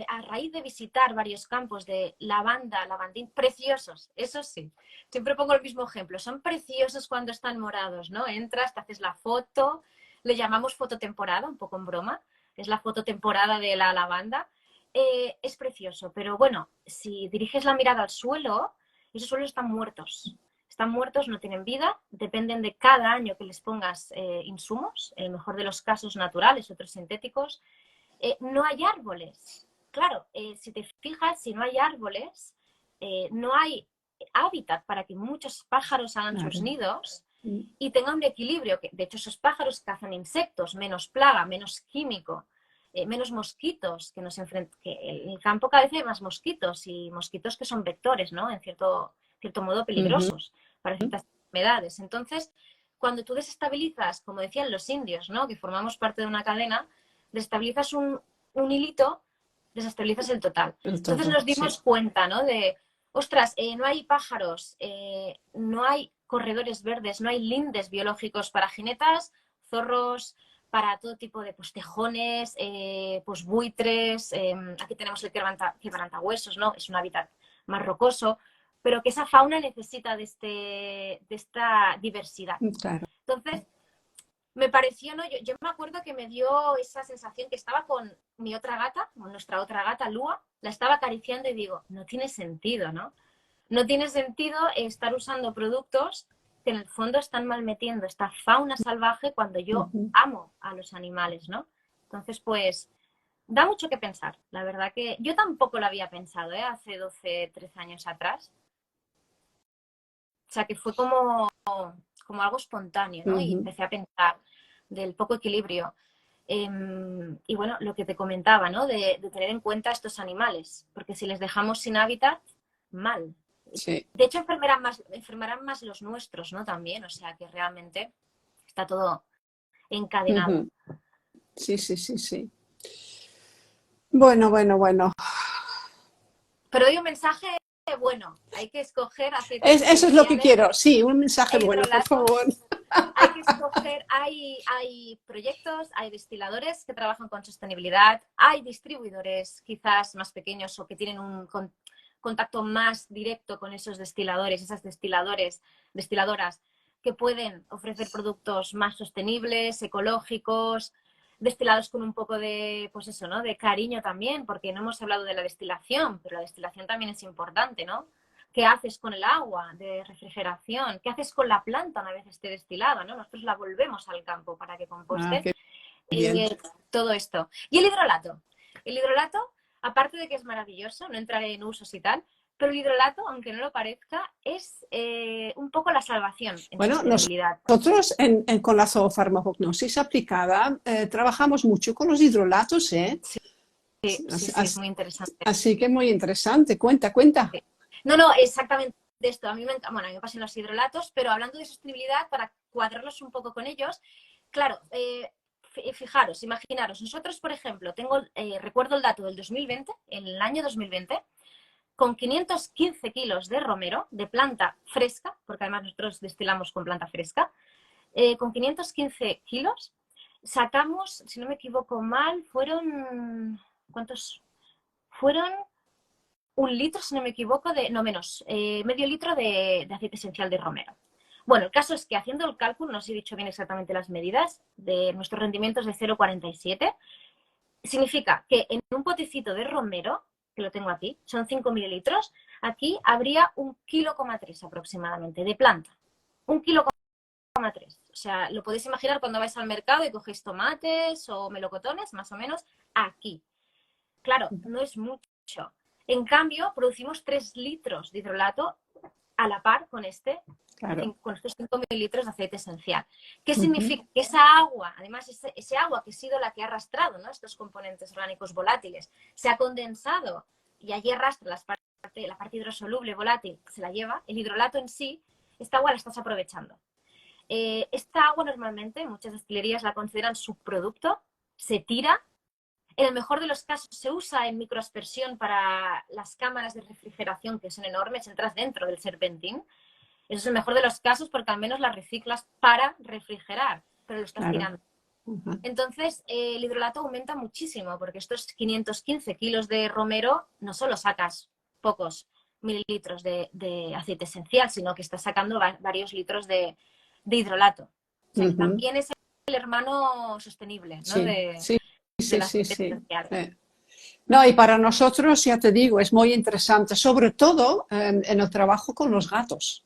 a raíz de visitar varios campos de lavanda, lavandín, preciosos, eso sí, siempre pongo el mismo ejemplo, son preciosos cuando están morados, ¿no? Entras, te haces la foto, le llamamos fototemporada, un poco en broma, es la fototemporada de la lavanda, es precioso, pero bueno, si diriges la mirada al suelo, esos suelos están muertos, no tienen vida, dependen de cada año que les pongas insumos, en el mejor de los casos naturales, otros sintéticos. No hay árboles. Claro, si te fijas, si no hay árboles, no hay hábitat para que muchos pájaros hagan sus nidos y tengan un equilibrio. De hecho, esos pájaros cazan insectos, menos plaga, menos químico, menos mosquitos, que en el campo cada vez hay más mosquitos y mosquitos que son vectores, ¿no? En cierto modo peligrosos para ciertas enfermedades. Entonces, cuando tú desestabilizas, como decían los indios, ¿no? Que formamos parte de una cadena, desestabilizas un hilito, desestabilizas el total. Entonces nos dimos cuenta, ¿no? De, ostras, no hay pájaros, no hay corredores verdes, no hay lindes biológicos para jinetas, zorros, para todo tipo de pues, tejones, pues buitres, aquí tenemos el quebrantahuesos, ¿no? Es un hábitat más rocoso, pero que esa fauna necesita de esta diversidad. Claro. Entonces, me pareció, ¿no? Yo me acuerdo que me dio esa sensación que estaba con mi otra gata, con nuestra otra gata, Lua, la estaba acariciando y digo, no tiene sentido, ¿no? No tiene sentido estar usando productos que en el fondo están malmetiendo esta fauna salvaje cuando yo amo a los animales, ¿no? Entonces, pues, da mucho que pensar. La verdad que yo tampoco lo había pensado, ¿eh? Hace 12, 13 años atrás. O sea, que fue como algo espontáneo, ¿no? Y empecé a pensar del poco equilibrio. Y bueno, lo que te comentaba, ¿no? De tener en cuenta estos animales, porque si les dejamos sin hábitat, mal. Sí. De hecho, enfermarán más los nuestros, ¿no? También, o sea que realmente está todo encadenado. Sí, sí, sí, sí. Bueno, bueno, bueno. Pero hay un mensaje bueno, hay que escoger aceites Eso es lo que esenciales quiero. Sí, un mensaje e bueno, por favor. hidrolatos. Hay que escoger, hay proyectos, hay destiladores que trabajan con sostenibilidad, hay distribuidores quizás más pequeños o que tienen un contacto más directo con esos destiladores, esas destiladoras que pueden ofrecer productos más sostenibles, ecológicos, destilados con un poco de, pues eso, ¿no? De cariño también, porque no hemos hablado de la destilación, pero la destilación también es importante, ¿no? ¿Qué haces con el agua de refrigeración? ¿Qué haces con la planta una vez esté destilada? ¿No? Nosotros la volvemos al campo para que Ah, composte qué bien. y todo esto. Y el hidrolato. El hidrolato, aparte de que es maravilloso, no entraré en usos y tal, pero el hidrolato, aunque no lo parezca, es un poco la salvación en Bueno, sostenibilidad. nosotros con la zoofarmacognosis aplicada trabajamos mucho con los hidrolatos, ¿eh? Sí, sí, Así, sí, es muy interesante. así que muy interesante. Cuenta, cuenta. Sí. No, exactamente esto. A mí me me pasan los hidrolatos, pero hablando de sostenibilidad, para cuadrarlos un poco con ellos, claro, fijaros, imaginaros, nosotros, por ejemplo, recuerdo el dato del 2020, en el año 2020, con 515 kilos de romero, de planta fresca, porque además nosotros destilamos con planta fresca, con 515 kilos, sacamos, si no me equivoco mal, ¿cuántos? Fueron 1 litro, si no me equivoco, no menos, medio litro de aceite esencial de romero. Bueno, el caso es que haciendo el cálculo, no os he dicho bien exactamente las medidas, de nuestros rendimientos de 0,47, significa que en un potecito de romero, que lo tengo aquí, son 5 mililitros, aquí habría 1,3 kg aproximadamente de planta. 1,3 kg. O sea, lo podéis imaginar cuando vais al mercado y cogéis tomates o melocotones, más o menos, aquí. Claro, no es mucho. En cambio, producimos 3 litros de hidrolato a la par con Claro. con estos 5 mililitros de aceite esencial. ¿Qué significa? Que esa agua, además ese agua que ha sido la que ha arrastrado, ¿no?, estos componentes orgánicos volátiles, se ha condensado y allí arrastra la parte hidrosoluble volátil, se la lleva, el hidrolato en sí, esta agua la estás aprovechando. Esta agua normalmente muchas destilerías la consideran subproducto, se tira. En el mejor de los casos se usa en microaspersión para las cámaras de refrigeración, que son enormes, entras dentro del serpentín. Eso es el mejor de los casos porque al menos las reciclas para refrigerar, pero lo estás tirando. Entonces, el hidrolato aumenta muchísimo porque estos 515 kilos de romero no solo sacas pocos mililitros de aceite esencial, sino que estás sacando varios litros de hidrolato. O sea, que también es el hermano sostenible, ¿no? Sí, sí, Del sí, sí, aceite sí. esencial. No, y para nosotros, ya te digo, es muy interesante, sobre todo en el trabajo con los gatos.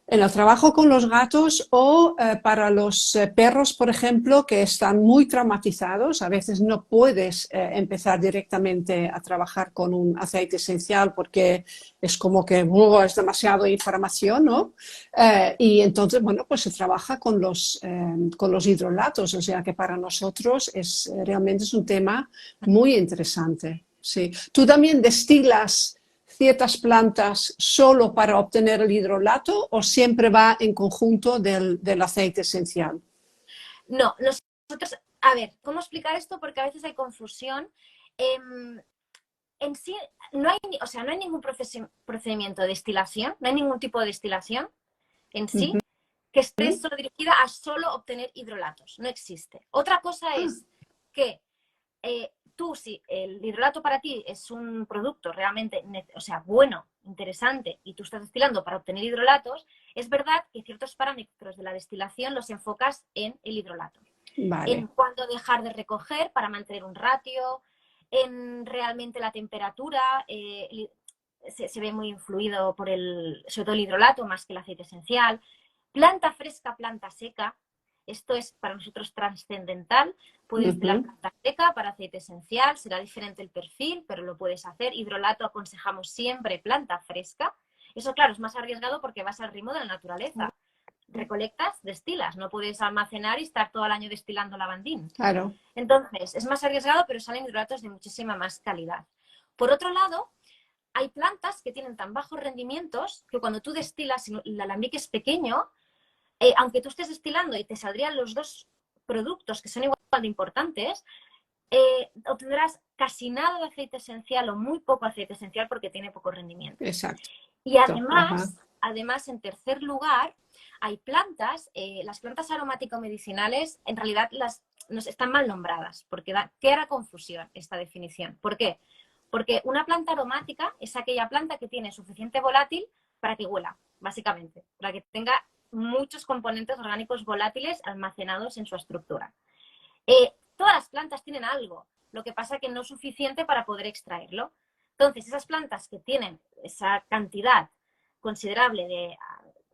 En el trabajo con los gatos o para los perros, por ejemplo, que están muy traumatizados, a veces no puedes empezar directamente a trabajar con un aceite esencial porque es como que es demasiada información, ¿no? Y entonces, bueno, pues se trabaja con los hidrolatos, o sea que para nosotros realmente es un tema muy interesante. Sí. ¿Tú también destilas ciertas plantas solo para obtener el hidrolato o siempre va en conjunto del aceite esencial? No, nosotros, a ver, ¿cómo explicar esto? Porque a veces hay confusión. En sí, no hay ningún procedimiento de destilación, no hay ningún tipo de destilación en sí que esté solo dirigida a solo obtener hidrolatos. No existe. Otra cosa es que tú, si el hidrolato para ti es un producto realmente, bueno, interesante, y tú estás destilando para obtener hidrolatos, es verdad que ciertos parámetros de la destilación los enfocas en el hidrolato. Vale. En cuándo dejar de recoger para mantener un ratio, en realmente la temperatura, se ve muy influido por sobre todo el hidrolato más que el aceite esencial. Planta fresca, planta seca. Esto es para nosotros trascendental. Puedes destilar planta seca para aceite esencial, será diferente el perfil, pero lo puedes hacer. Hidrolato aconsejamos siempre planta fresca. Eso, claro, es más arriesgado porque vas al ritmo de la naturaleza. recolectas, destilas, no puedes almacenar y estar todo el año destilando lavandín. Claro. Entonces, es más arriesgado, pero salen hidrolatos de muchísima más calidad. Por otro lado, hay plantas que tienen tan bajos rendimientos que cuando tú destilas, si el alambique es pequeño, aunque tú estés destilando y te saldrían los dos productos que son igual de importantes, obtendrás casi nada de aceite esencial o muy poco aceite esencial porque tiene poco rendimiento. Exacto. Y además, en tercer lugar, hay plantas, las plantas aromático-medicinales, en realidad están mal nombradas, porque crea confusión esta definición. ¿Por qué? Porque una planta aromática es aquella planta que tiene suficiente volátil para que huela, básicamente, para que tenga muchos componentes orgánicos volátiles almacenados en su estructura. Todas las plantas tienen algo, lo que pasa que no es suficiente para poder extraerlo. Entonces, esas plantas que tienen esa cantidad considerable de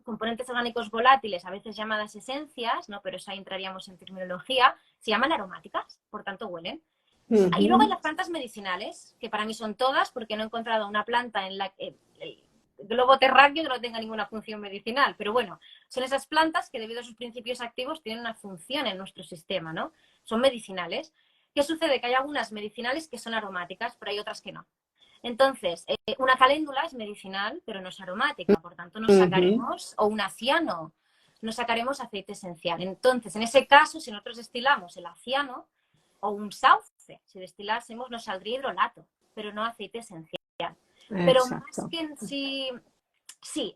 componentes orgánicos volátiles, a veces llamadas esencias, ¿no? Pero eso ahí entraríamos en terminología, se llaman aromáticas, por tanto huelen. Y luego hay las plantas medicinales, que para mí son todas, porque no he encontrado una planta en la que el globo terráqueo que no tenga ninguna función medicinal. Pero bueno, son esas plantas que debido a sus principios activos tienen una función en nuestro sistema, ¿no? Son medicinales. ¿Qué sucede? Que hay algunas medicinales que son aromáticas, pero hay otras que no. Entonces, una caléndula es medicinal, pero no es aromática, por tanto no sacaremos, o un aciano, no sacaremos aceite esencial. Entonces, en ese caso, si nosotros destilamos el aciano o un sauce, si destilásemos nos saldría hidrolato, pero no aceite esencial. Pero más que en sí,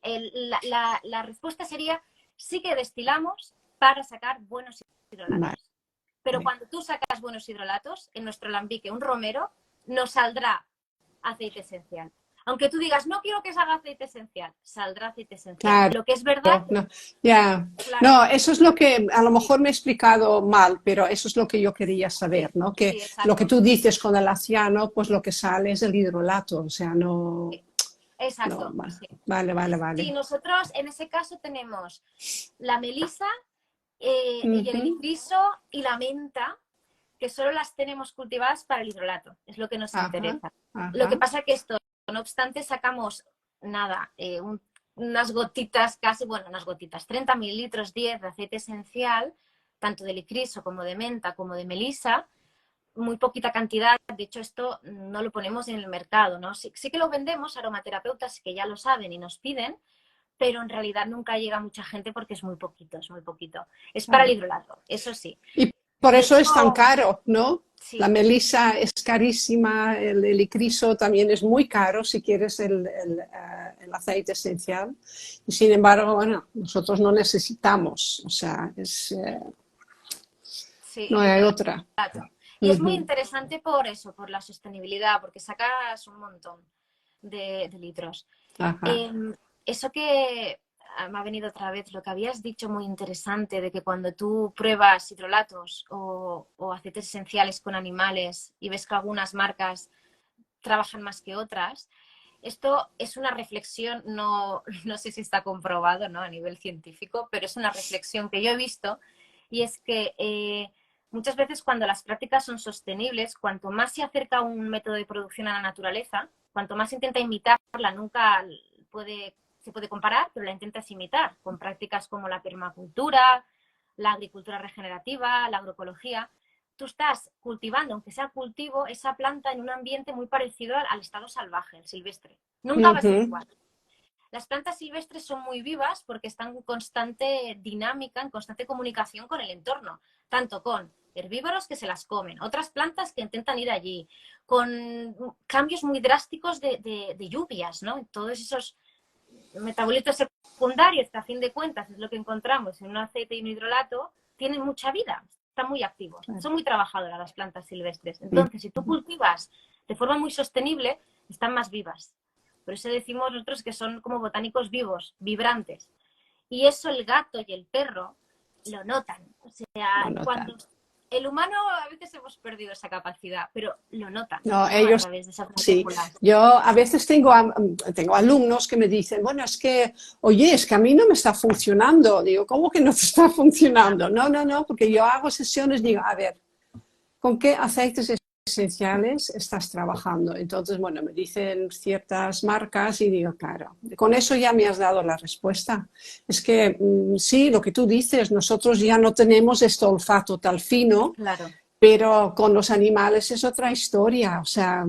la respuesta sería sí que destilamos para sacar buenos hidrolatos. Vale. Pero cuando tú sacas buenos hidrolatos, en nuestro alambique, un romero, nos saldrá aceite esencial. Aunque tú digas, no quiero que salga aceite esencial, saldrá aceite esencial. Claro, lo que es verdad. No, claro. No, eso es lo que a lo mejor me he explicado mal, pero eso es lo que yo quería saber, ¿no? Que sí, lo que tú dices con el aciano, pues lo que sale es el hidrolato, o sea, no... Exacto. No, vale. Sí, nosotros en ese caso tenemos la melisa, y el inciso y la menta, que solo las tenemos cultivadas para el hidrolato, es lo que nos interesa. Lo que pasa que esto, no obstante, sacamos nada, unas gotitas, 30 mililitros 10 de aceite esencial, tanto de licriso como de menta como de melisa, muy poquita cantidad. De hecho, esto no lo ponemos en el mercado, ¿no? Sí que lo vendemos a aromaterapeutas que ya lo saben y nos piden, pero en realidad nunca llega mucha gente porque es muy poquito, es muy poquito. Es para el hidrolato, eso sí. Y por eso es tan caro, ¿no? Sí. La melisa es carísima, el licriso también es muy caro si quieres el aceite esencial. Y sin embargo, bueno, nosotros no necesitamos, o sea, no hay otra. Y es muy interesante por eso, por la sostenibilidad, porque sacas un montón de litros. Eso que me ha venido otra vez, lo que habías dicho muy interesante, de que cuando tú pruebas hidrolatos o aceites esenciales con animales y ves que algunas marcas trabajan más que otras, esto es una reflexión, no sé si está comprobado, ¿no? A nivel científico, pero es una reflexión que yo he visto, y es que muchas veces cuando las prácticas son sostenibles, cuanto más se acerca un método de producción a la naturaleza, cuanto más intenta imitarla, nunca se puede comparar, pero la intentas imitar con prácticas como la permacultura, la agricultura regenerativa, la agroecología. Tú estás cultivando, aunque sea cultivo, esa planta en un ambiente muy parecido al estado salvaje, el silvestre. Nunca va a ser igual. Las plantas silvestres son muy vivas porque están en constante dinámica, en constante comunicación con el entorno, tanto con herbívoros que se las comen, otras plantas que intentan ir allí, con cambios muy drásticos de lluvias, ¿no? Todos esos metabolitos secundarios, que a fin de cuentas es lo que encontramos en un aceite y un hidrolato, tienen mucha vida, están muy activos, son muy trabajadoras las plantas silvestres. Entonces, si tú cultivas de forma muy sostenible, están más vivas. Por eso decimos nosotros que son como botánicos vivos, vibrantes. Y eso el gato y el perro lo notan. O sea, cuando el humano a veces hemos perdido esa capacidad, pero lo notan. No, ellos a través de esas sí. Yo a veces tengo alumnos que me dicen, bueno, es que, oye, es que a mí no me está funcionando. Digo, ¿cómo que no te está funcionando? No, porque yo hago sesiones, digo, a ver, ¿con qué aceites esenciales estás trabajando? Entonces, bueno, me dicen ciertas marcas y digo, claro, con eso ya me has dado la respuesta. Es que sí, lo que tú dices, nosotros ya no tenemos este olfato tan fino, Claro. pero con los animales es otra historia, o sea,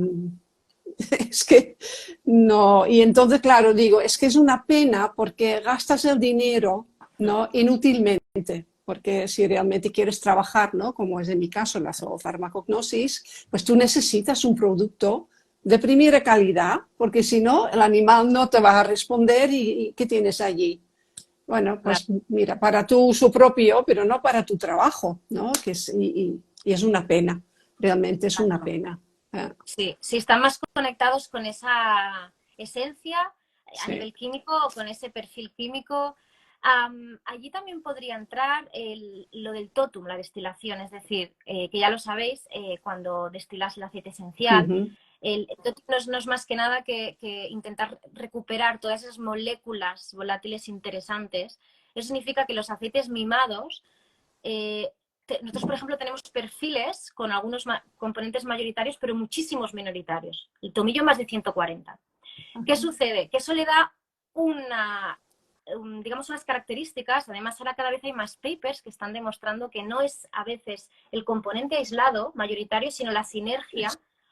es que no. Y entonces, claro, digo, es que es una pena porque gastas el dinero, ¿no? Inútilmente. Porque si realmente quieres trabajar, ¿no? Como es en mi caso, la zoofarmacognosis, pues tú necesitas un producto de primera calidad, porque si no, el animal no te va a responder y ¿qué tienes allí? Bueno, Claro. pues mira, para tu uso propio, pero no para tu trabajo, ¿no? Que es, y es una pena, realmente es una pena. Sí, sí, están más conectados con esa esencia a Sí. nivel químico o con ese perfil químico. Allí también podría entrar lo del totum, la destilación, es decir, que ya lo sabéis, cuando destilas el aceite esencial, Ujú. el totum no es más que nada que intentar recuperar todas esas moléculas volátiles interesantes. Eso significa que los aceites mimados nosotros, por ejemplo, tenemos perfiles con algunos componentes mayoritarios, pero muchísimos minoritarios. El tomillo más de 140. ¿Qué sucede? Que eso le da digamos, unas características. Además, ahora cada vez hay más papers que están demostrando que no es a veces el componente aislado mayoritario, sino la sinergia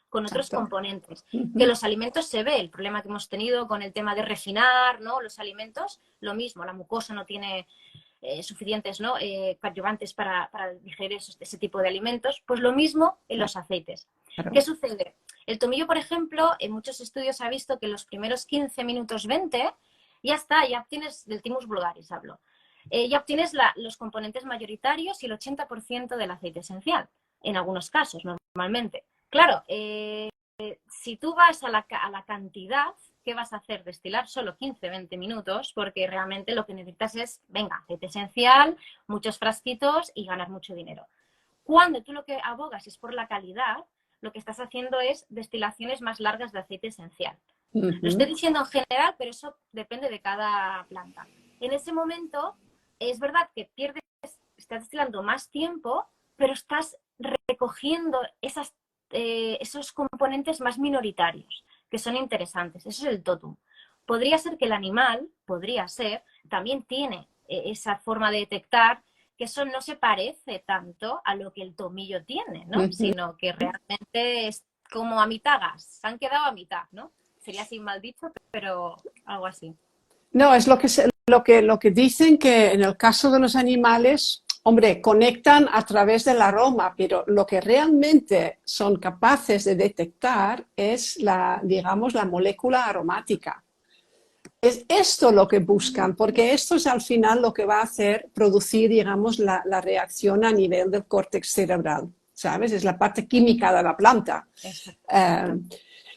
con otros Exacto. componentes. Que Ujú. los alimentos se ve, el problema que hemos tenido con el tema de refinar, ¿no? Los alimentos, lo mismo, la mucosa no tiene suficientes, ¿no? Coadyuvantes para digerir ese tipo de alimentos, pues lo mismo en los aceites. ¿Qué Claro. sucede? El tomillo, por ejemplo, en muchos estudios ha visto que los primeros 15 minutos 20 ya está, ya obtienes, del Thymus vulgaris hablo, ya obtienes los componentes mayoritarios y el 80% del aceite esencial, en algunos casos, normalmente. Claro, si tú vas a la cantidad, ¿qué vas a hacer? Destilar solo 15-20 minutos, porque realmente lo que necesitas es, venga, aceite esencial, muchos frasquitos y ganar mucho dinero. Cuando tú lo que abogas es por la calidad, lo que estás haciendo es destilaciones más largas de aceite esencial. Lo estoy Ujú. diciendo en general, pero eso depende de cada planta. En ese momento, es verdad que estás destilando más tiempo, pero estás recogiendo esos componentes más minoritarios, que son interesantes. Eso es el totum. Podría ser que el animal, también tiene esa forma de detectar que eso no se parece tanto a lo que el tomillo tiene, ¿no? Ujú. Sino que realmente es como a mitad gas, se han quedado a mitad, ¿no? Sería así mal dicho, pero algo así. No, es lo que dicen que en el caso de los animales, hombre, conectan a través del aroma, pero lo que realmente son capaces de detectar es la, digamos, la molécula aromática. Es esto lo que buscan, porque esto es al final lo que va a hacer producir, digamos, la reacción a nivel del córtex cerebral, ¿sabes? Es la parte química de la planta. Exacto.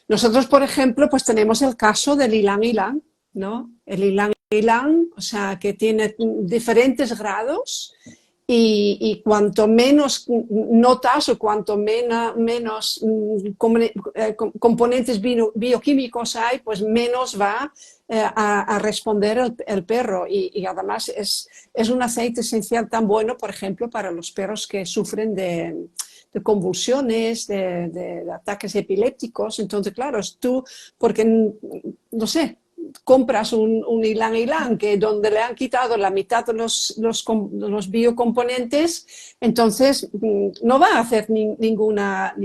Nosotros, por ejemplo, pues tenemos el caso del ylang ylang, ¿no? El ylang ylang, o sea, que tiene diferentes grados y cuanto menos notas o cuanto menos componentes bioquímicos hay, pues menos va a responder el perro. Y además es un aceite esencial tan bueno, por ejemplo, para los perros que sufren de convulsiones, de ataques epilépticos. Entonces, claro, es tú, porque, no sé, compras un ylang ylang que donde le han quitado la mitad de los biocomponentes, entonces no va a hacer ninguna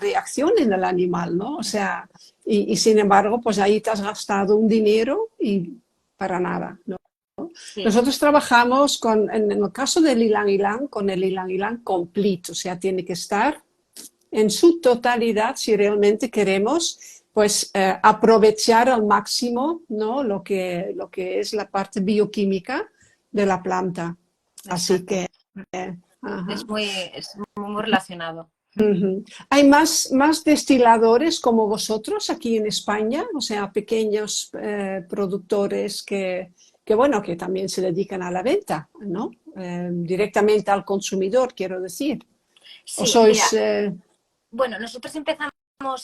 reacción en el animal, ¿no? O sea, y sin embargo, pues ahí te has gastado un dinero y para nada, ¿no? Sí, Nosotros trabajamos en el caso del ylang ylang, con el ylang ylang complete, o sea, tiene que estar en su totalidad si realmente queremos pues aprovechar al máximo, ¿no? Lo que es la parte bioquímica de la planta. Así exacto. que, ajá. Es muy relacionado. Uh-huh. ¿Hay más destiladores como vosotros aquí en España? O sea, pequeños productores bueno, que también se dedican a la venta, ¿no? Directamente al consumidor, quiero decir. ¿O Sí, sois...? mira, bueno, nosotros empezamos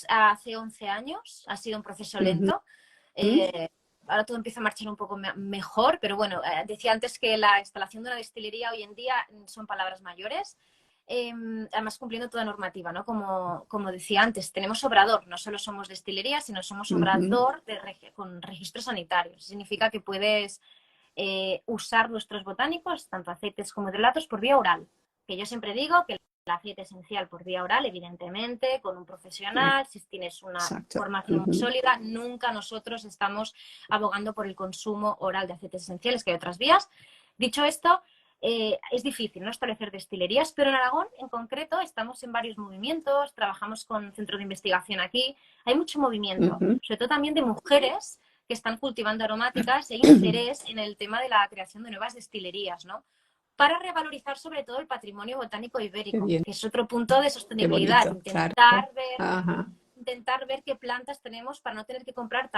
hace 11 años, ha sido un proceso Uh-huh. lento. Eh, ahora todo empieza a marchar un poco mejor, pero bueno, decía antes que la instalación de una destilería hoy en día son palabras mayores. además cumpliendo toda normativa, ¿no? Como decía antes, tenemos obrador, no solo somos destilería, sino somos obrador con registro sanitario. Significa que puedes usar nuestros botánicos, tanto aceites como hidrolatos, por vía oral. Que yo siempre digo que el aceite esencial por vía oral, evidentemente, con un profesional, si tienes una formación muy sólida, nunca nosotros estamos abogando por el consumo oral de aceites esenciales, que hay otras vías. Dicho esto, es difícil, ¿no?, establecer destilerías, pero en Aragón en concreto estamos en varios movimientos, trabajamos con centro de investigación aquí, hay mucho movimiento, sobre todo también de mujeres que están cultivando aromáticas e interés en el tema de la creación de nuevas destilerías, ¿no?, para revalorizar sobre todo el patrimonio botánico ibérico, que es otro punto de sostenibilidad, intentar ver qué plantas tenemos para no tener que comprar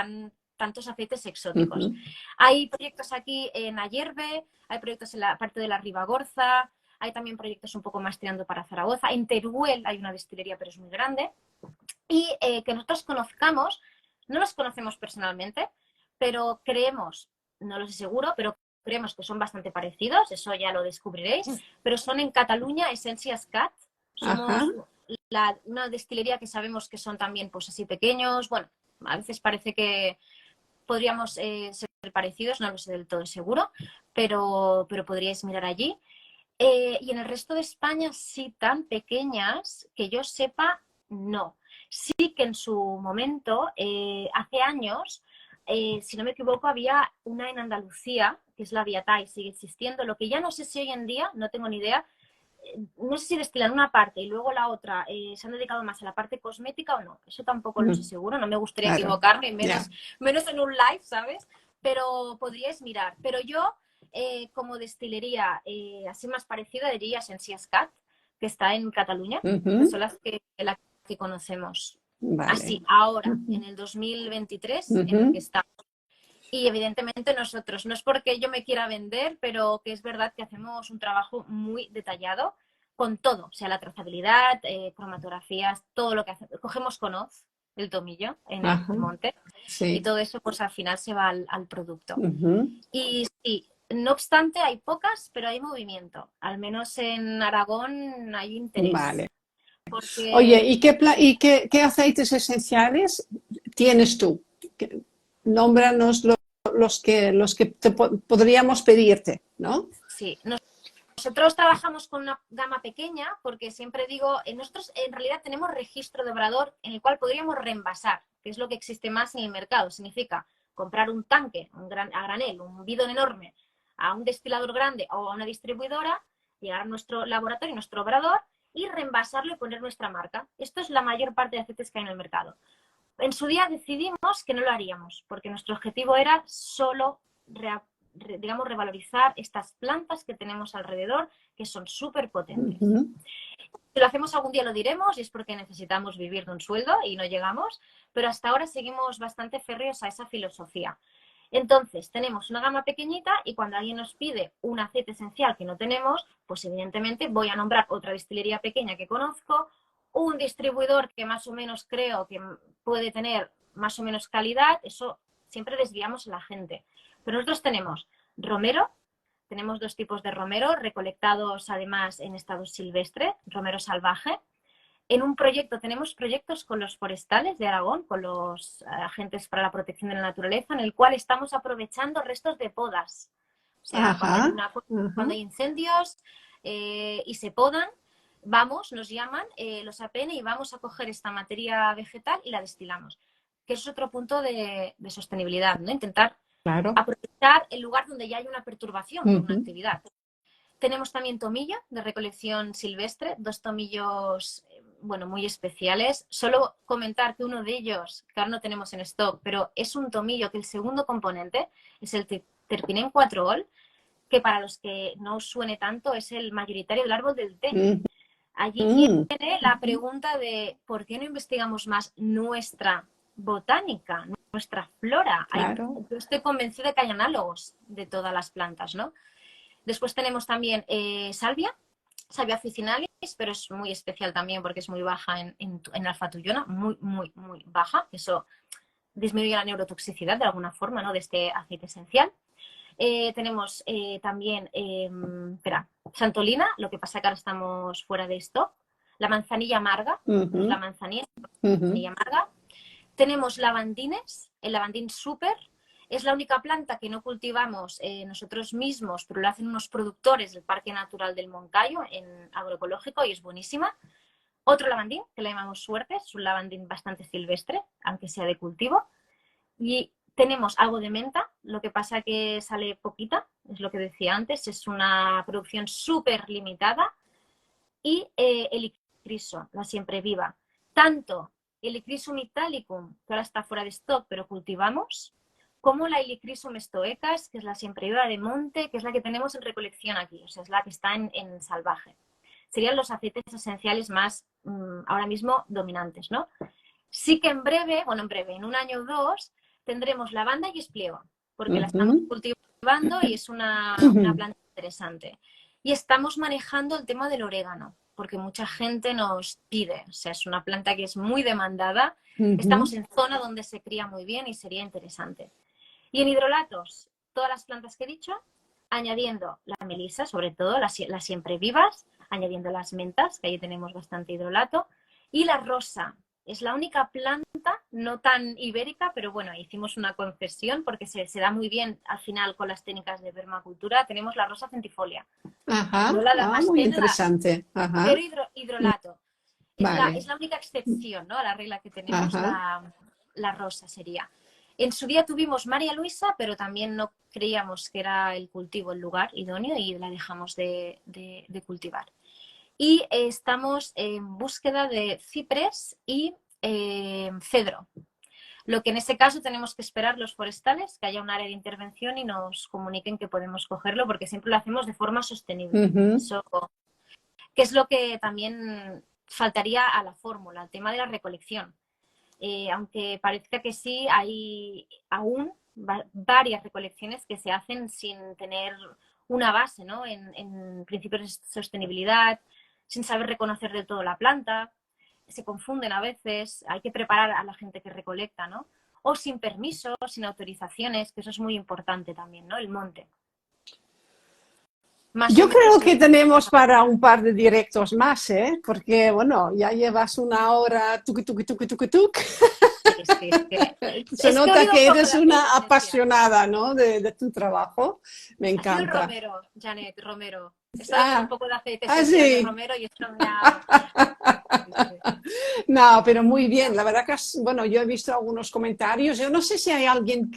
tantos aceites exóticos. Hay proyectos aquí en Ayerbe, hay proyectos en la parte de la Ribagorza, hay también proyectos un poco más tirando para Zaragoza. En Teruel hay una destilería, pero es muy grande. Y que nosotros conozcamos, no los conocemos personalmente, pero creemos, no lo sé seguro, pero creemos que son bastante parecidos, eso ya lo descubriréis, pero son en Cataluña Esencias Cat. Somos una destilería que sabemos que son también pues así pequeños. Bueno, a veces parece que podríamos ser parecidos, no lo sé del todo seguro, pero podríais mirar allí. Y en el resto de España, sí, tan pequeñas, que yo sepa, no. Sí que en su momento, hace años, si no me equivoco, había una en Andalucía, que es la Viatay, sigue existiendo. Lo que ya no sé si hoy en día, no tengo ni idea, no sé si destilan una parte y luego la otra se han dedicado más a la parte cosmética o no. Eso tampoco lo sé seguro, no me gustaría equivocarme, menos en un live, ¿sabes? Pero podríais mirar. Pero yo, como destilería así más parecida, diría Esencias Cat, que está en Cataluña, que son las que conocemos. Así, ahora, en el 2023, en el que estamos. Y evidentemente nosotros, no es porque yo me quiera vender, pero que es verdad que hacemos un trabajo muy detallado con todo, o sea, la trazabilidad, cromatografías, todo lo que hacemos. Cogemos con hoz el tomillo en el monte y todo eso pues al final se va al producto. Y sí, no obstante hay pocas, pero hay movimiento. Al menos en Aragón hay interés. Porque... Oye, ¿y qué aceites esenciales tienes tú? Nómbranos los que podríamos pedirte, ¿no? Sí, nosotros trabajamos con una gama pequeña porque siempre digo, nosotros en realidad tenemos registro de obrador en el cual podríamos reenvasar, que es lo que existe más en el mercado. Significa comprar un tanque a granel, un bidón enorme, a un destilador grande o a una distribuidora, llegar a nuestro laboratorio, nuestro obrador y reenvasarlo y poner nuestra marca. Esto es la mayor parte de aceites que hay en el mercado. En su día decidimos que no lo haríamos porque nuestro objetivo era solo digamos, revalorizar estas plantas que tenemos alrededor, que son súper potentes. Si lo hacemos algún día lo diremos, y es porque necesitamos vivir de un sueldo y no llegamos, pero hasta ahora seguimos bastante férreos a esa filosofía. Entonces, tenemos una gama pequeñita y cuando alguien nos pide un aceite esencial que no tenemos, pues evidentemente voy a nombrar otra destilería pequeña que conozco, un distribuidor que más o menos creo que puede tener más o menos calidad, eso siempre desviamos a la gente. Pero nosotros tenemos romero, tenemos dos tipos de romero, recolectados además en estado silvestre, romero salvaje. En un proyecto, tenemos proyectos con los forestales de Aragón, con los agentes para la protección de la naturaleza, en el cual estamos aprovechando restos de podas. O sea, cuando hay incendios y se podan, nos llaman los APN y vamos a coger esta materia vegetal y la destilamos. Que es otro punto de sostenibilidad, ¿no? Intentar aprovechar el lugar donde ya hay una perturbación por una actividad. Tenemos también tomillo de recolección silvestre, dos tomillos muy especiales. Solo comentar que uno de ellos, que ahora no tenemos en stock, pero es un tomillo que el segundo componente es el terpinen 4-ol, que para los que no os suene tanto es el mayoritario del árbol del té. Allí viene la pregunta de ¿por qué no investigamos más nuestra botánica, nuestra flora? Yo estoy convencida de que hay análogos de todas las plantas, ¿no? Después tenemos también salvia officinalis, pero es muy especial también porque es muy baja en alfa-tuyona, muy, muy, muy baja. Eso disminuye la neurotoxicidad de alguna forma, ¿no?, de este aceite esencial. Tenemos también, Santolina, lo que pasa que ahora estamos fuera de stock. La manzanilla amarga, no es la manzanilla, es la manzanilla amarga. Tenemos lavandines, el lavandín súper. Es la única planta que no cultivamos nosotros mismos, pero lo hacen unos productores del Parque Natural del Moncayo, en agroecológico, y es buenísima. Otro lavandín, que le llamamos Suerte, es un lavandín bastante silvestre, aunque sea de cultivo. Y tenemos algo de menta, lo que pasa que sale poquita, es lo que decía antes, es una producción súper limitada. Y el icriso, la siempre viva. Tanto el Icrisum italicum, que ahora está fuera de stock, pero cultivamos, como la Helichrysum stoecas, que es la siempre viva de monte, que es la que tenemos en recolección aquí, o sea, es la que está en salvaje. Serían los aceites esenciales más ahora mismo dominantes, ¿no? Sí que en breve, en un año o dos, tendremos lavanda y espliego, porque la estamos cultivando y es una planta interesante. Y estamos manejando el tema del orégano, porque mucha gente nos pide, o sea, es una planta que es muy demandada, estamos en zona donde se cría muy bien y sería interesante. Y en hidrolatos, todas las plantas que he dicho, añadiendo la melisa, sobre todo las siempre vivas, añadiendo las mentas, que ahí tenemos bastante hidrolato, y la rosa. Es la única planta, no tan ibérica, pero bueno, hicimos una concesión porque se da muy bien al final con las técnicas de permacultura. Tenemos la rosa centifolia. Ajá, No la más muy interesante. Ajá. Pero hidrolato. Vale. Es la única excepción, ¿no? A la regla que tenemos, la rosa sería. En su día tuvimos María Luisa, pero también no creíamos que era el cultivo el lugar idóneo y la dejamos de cultivar. Y estamos en búsqueda de ciprés y cedro. Lo que en ese caso tenemos que esperar los forestales, que haya un área de intervención y nos comuniquen que podemos cogerlo, porque siempre lo hacemos de forma sostenible. Eso, que es lo que también faltaría a la fórmula, el tema de la recolección. Aunque parezca que sí, hay aún varias recolecciones que se hacen sin tener una base, ¿no? en principios de sostenibilidad, sin saber reconocer del todo la planta, se confunden a veces, hay que preparar a la gente que recolecta, ¿no? O sin permiso, sin autorizaciones, que eso es muy importante también, ¿no? El monte. Yo creo que tenemos para un par de directos más, ¿eh? Porque, bueno, ya llevas una hora, tuc. Sí. Se nota que eres una apasionada, ¿no? de tu trabajo. Me encanta. El romero, Janet, romero. Estoy con un poco de aceite esencial de romero y esto me ha... No, pero muy bien. La verdad que, bueno, yo he visto algunos comentarios. Yo no sé si hay alguien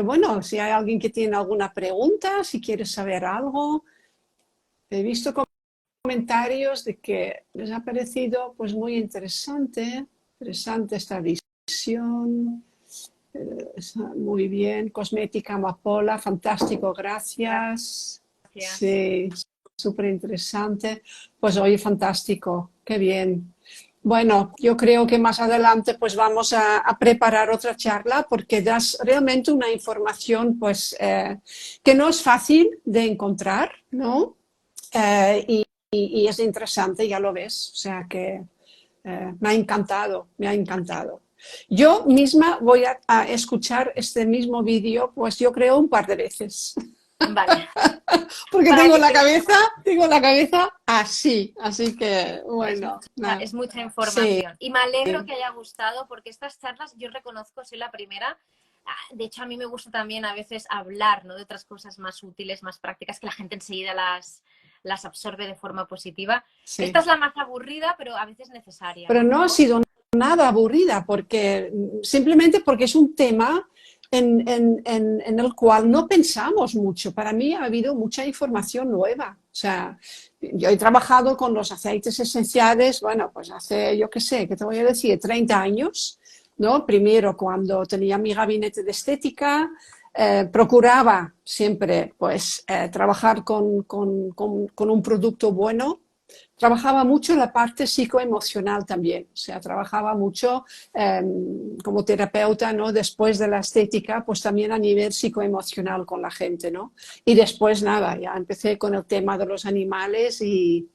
bueno, si hay alguien que tiene alguna pregunta, si quiere saber algo. He visto comentarios de que les ha parecido pues muy interesante esta visión. Muy bien, cosmética amapola, fantástico, gracias. Sí, súper interesante. Pues oye, fantástico, qué bien. Bueno, yo creo que más adelante pues vamos a preparar otra charla porque das realmente una información pues que no es fácil de encontrar, ¿no? Y es interesante, ya lo ves, o sea que me ha encantado. Yo misma voy a escuchar este mismo vídeo, pues yo creo un par de veces. Vale. Porque tengo la cabeza así que bueno. Es mucha información. Sí. Y me alegro que haya gustado porque estas charlas yo reconozco, soy la primera. De hecho, a mí me gusta también a veces hablar, ¿no? De otras cosas más útiles, más prácticas, que la gente enseguida las absorbe de forma positiva. Sí. Esta es la más aburrida, pero a veces necesaria. Pero no ha sido nada aburrida, simplemente porque es un tema en el cual no pensamos mucho. Para mí ha habido mucha información nueva. O sea, yo he trabajado con los aceites esenciales, bueno, pues hace, yo qué sé, ¿qué te voy a decir? 30 años, ¿no? Primero, cuando tenía mi gabinete de estética, procuraba siempre, pues, trabajar con un producto bueno. Trabajaba mucho la parte psicoemocional también, o sea, trabajaba mucho como terapeuta, ¿no? Después de la estética, pues también a nivel psicoemocional con la gente, ¿no? Y después nada, ya empecé con el tema de los animales y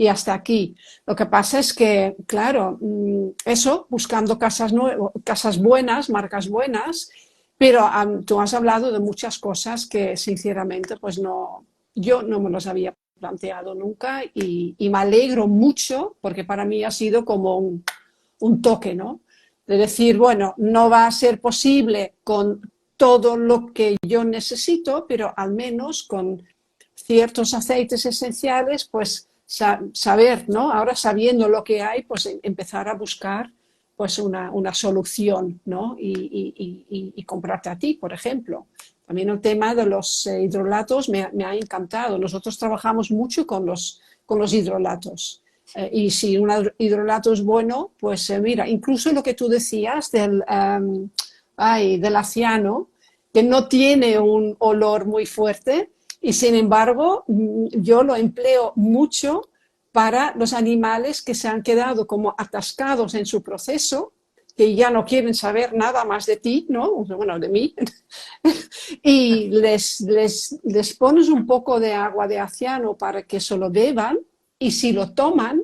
hasta aquí. Lo que pasa es que, claro, eso, buscando casas buenas, marcas buenas, Pero tú has hablado de muchas cosas que sinceramente pues no, yo no me los había planteado nunca y me alegro mucho porque para mí ha sido como un toque, ¿no? De decir, bueno, no va a ser posible con todo lo que yo necesito, pero al menos con ciertos aceites esenciales, pues saber, ¿no? Ahora sabiendo lo que hay, pues empezar a buscar pues una solución, ¿no? Y comprarte a ti, por ejemplo. También el tema de los hidrolatos me ha encantado. Nosotros trabajamos mucho con los hidrolatos. Y si un hidrolato es bueno, pues mira, incluso lo que tú decías del aciano, que no tiene un olor muy fuerte, y sin embargo yo lo empleo mucho para los animales que se han quedado como atascados en su proceso, que ya no quieren saber nada más de ti, ¿no? Bueno, de mí, y les pones un poco de agua de aciano para que se lo beban, y si lo toman,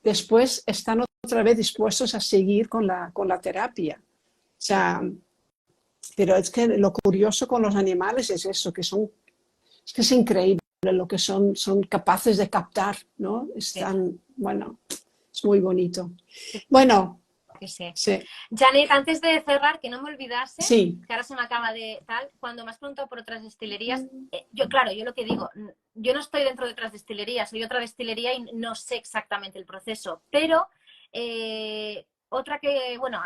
después están otra vez dispuestos a seguir con la terapia. O sea, pero es que lo curioso con los animales es eso, es que es increíble lo que son capaces de captar, ¿no? Están, bueno, es muy bonito. Bueno, sí. sí. Janet, antes de cerrar, que no me olvidase, Sí. que ahora se me acaba de tal, cuando me has preguntado por otras destilerías, yo lo que digo, yo no estoy dentro de otras destilerías, soy otra destilería y no sé exactamente el proceso, pero otra que, bueno,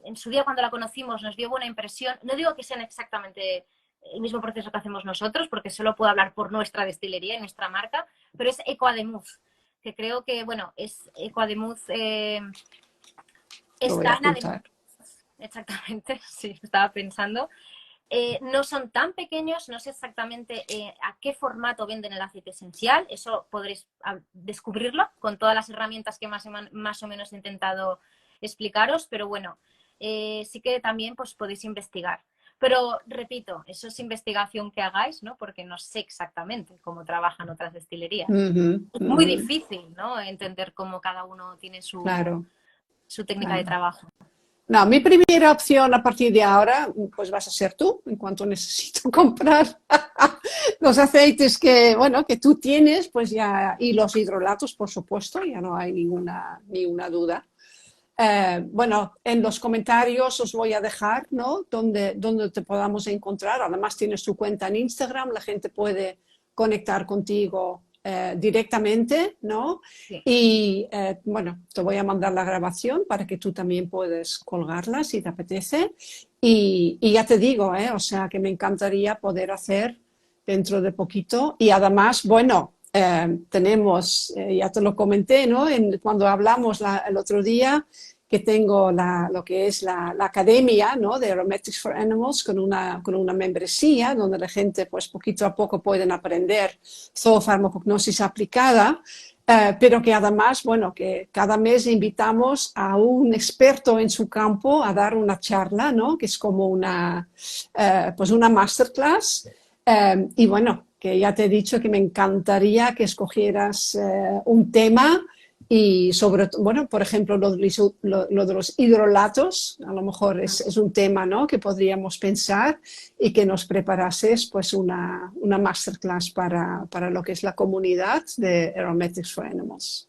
en su día cuando la conocimos nos dio buena impresión, no digo que sean exactamente el mismo proceso que hacemos nosotros, porque solo puedo hablar por nuestra destilería y nuestra marca, pero es Ecoademuz, que creo que, bueno, es Ecoademuz... Lo voy a apuntar. Exactamente, sí, estaba pensando. No son tan pequeños, no sé exactamente a qué formato venden el aceite esencial, eso podréis descubrirlo con todas las herramientas que más o menos he intentado explicaros, pero bueno, sí que también pues, podéis investigar. Pero repito, eso es investigación que hagáis, ¿no? Porque no sé exactamente cómo trabajan otras destilerías. Es muy difícil, ¿no? Entender cómo cada uno tiene su técnica de trabajo. No, mi primera opción a partir de ahora, pues vas a ser tú, en cuanto necesito comprar los aceites que, bueno, que tú tienes, pues ya, y los hidrolatos, por supuesto, ya no hay ninguna duda. Bueno, en los comentarios os voy a dejar, ¿no? Donde te podamos encontrar. Además tienes tu cuenta en Instagram, la gente puede conectar contigo directamente, ¿no? Sí. Y bueno, te voy a mandar la grabación para que tú también puedes colgarla si te apetece. Y ya te digo, o sea, que me encantaría poder hacer dentro de poquito. Y además, bueno, tenemos, ya te lo comenté, ¿no? Cuando hablamos el otro día, que tengo lo que es la academia, ¿no? De Aromatics for Animals con una membresía donde la gente pues poquito a poco pueden aprender zoofarmacognosis aplicada, pero que además, bueno, que cada mes invitamos a un experto en su campo a dar una charla, ¿no? Que es como pues una masterclass. Y bueno, que ya te he dicho que me encantaría que escogieras un tema y sobre todo, bueno, por ejemplo, lo de los hidrolatos, a lo mejor es un tema, ¿no? Que podríamos pensar y que nos preparases pues una masterclass para lo que es la comunidad de Aromatics for Animals.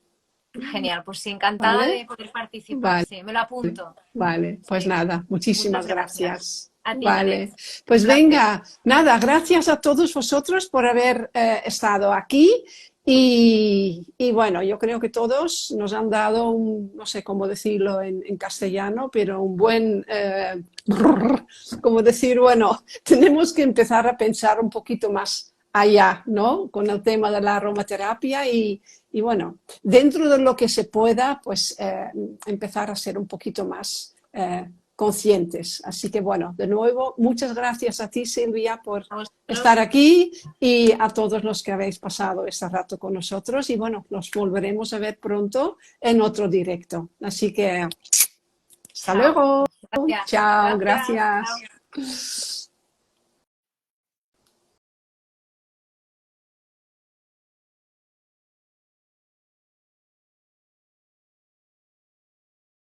Genial, pues sí, encantada ¿Vale? de poder participar, Vale. sí, me lo apunto. Vale, pues Sí. nada, muchísimas Muchas gracias. A ti, Vale, Janet. pues venga, nada, gracias a todos vosotros por haber estado aquí y bueno, yo creo que todos nos han dado no sé cómo decirlo en castellano, pero un buen, como decir, bueno, tenemos que empezar a pensar un poquito más allá, ¿no? Con el tema de la aromaterapia y bueno, dentro de lo que se pueda, pues empezar a ser un poquito más conscientes. Así que bueno, de nuevo, muchas gracias a ti, Silvia, por estar aquí y a todos los que habéis pasado este rato con nosotros y bueno, nos volveremos a ver pronto en otro directo. Así que hasta luego. Gracias. Chao, Gracias. gracias. Chao.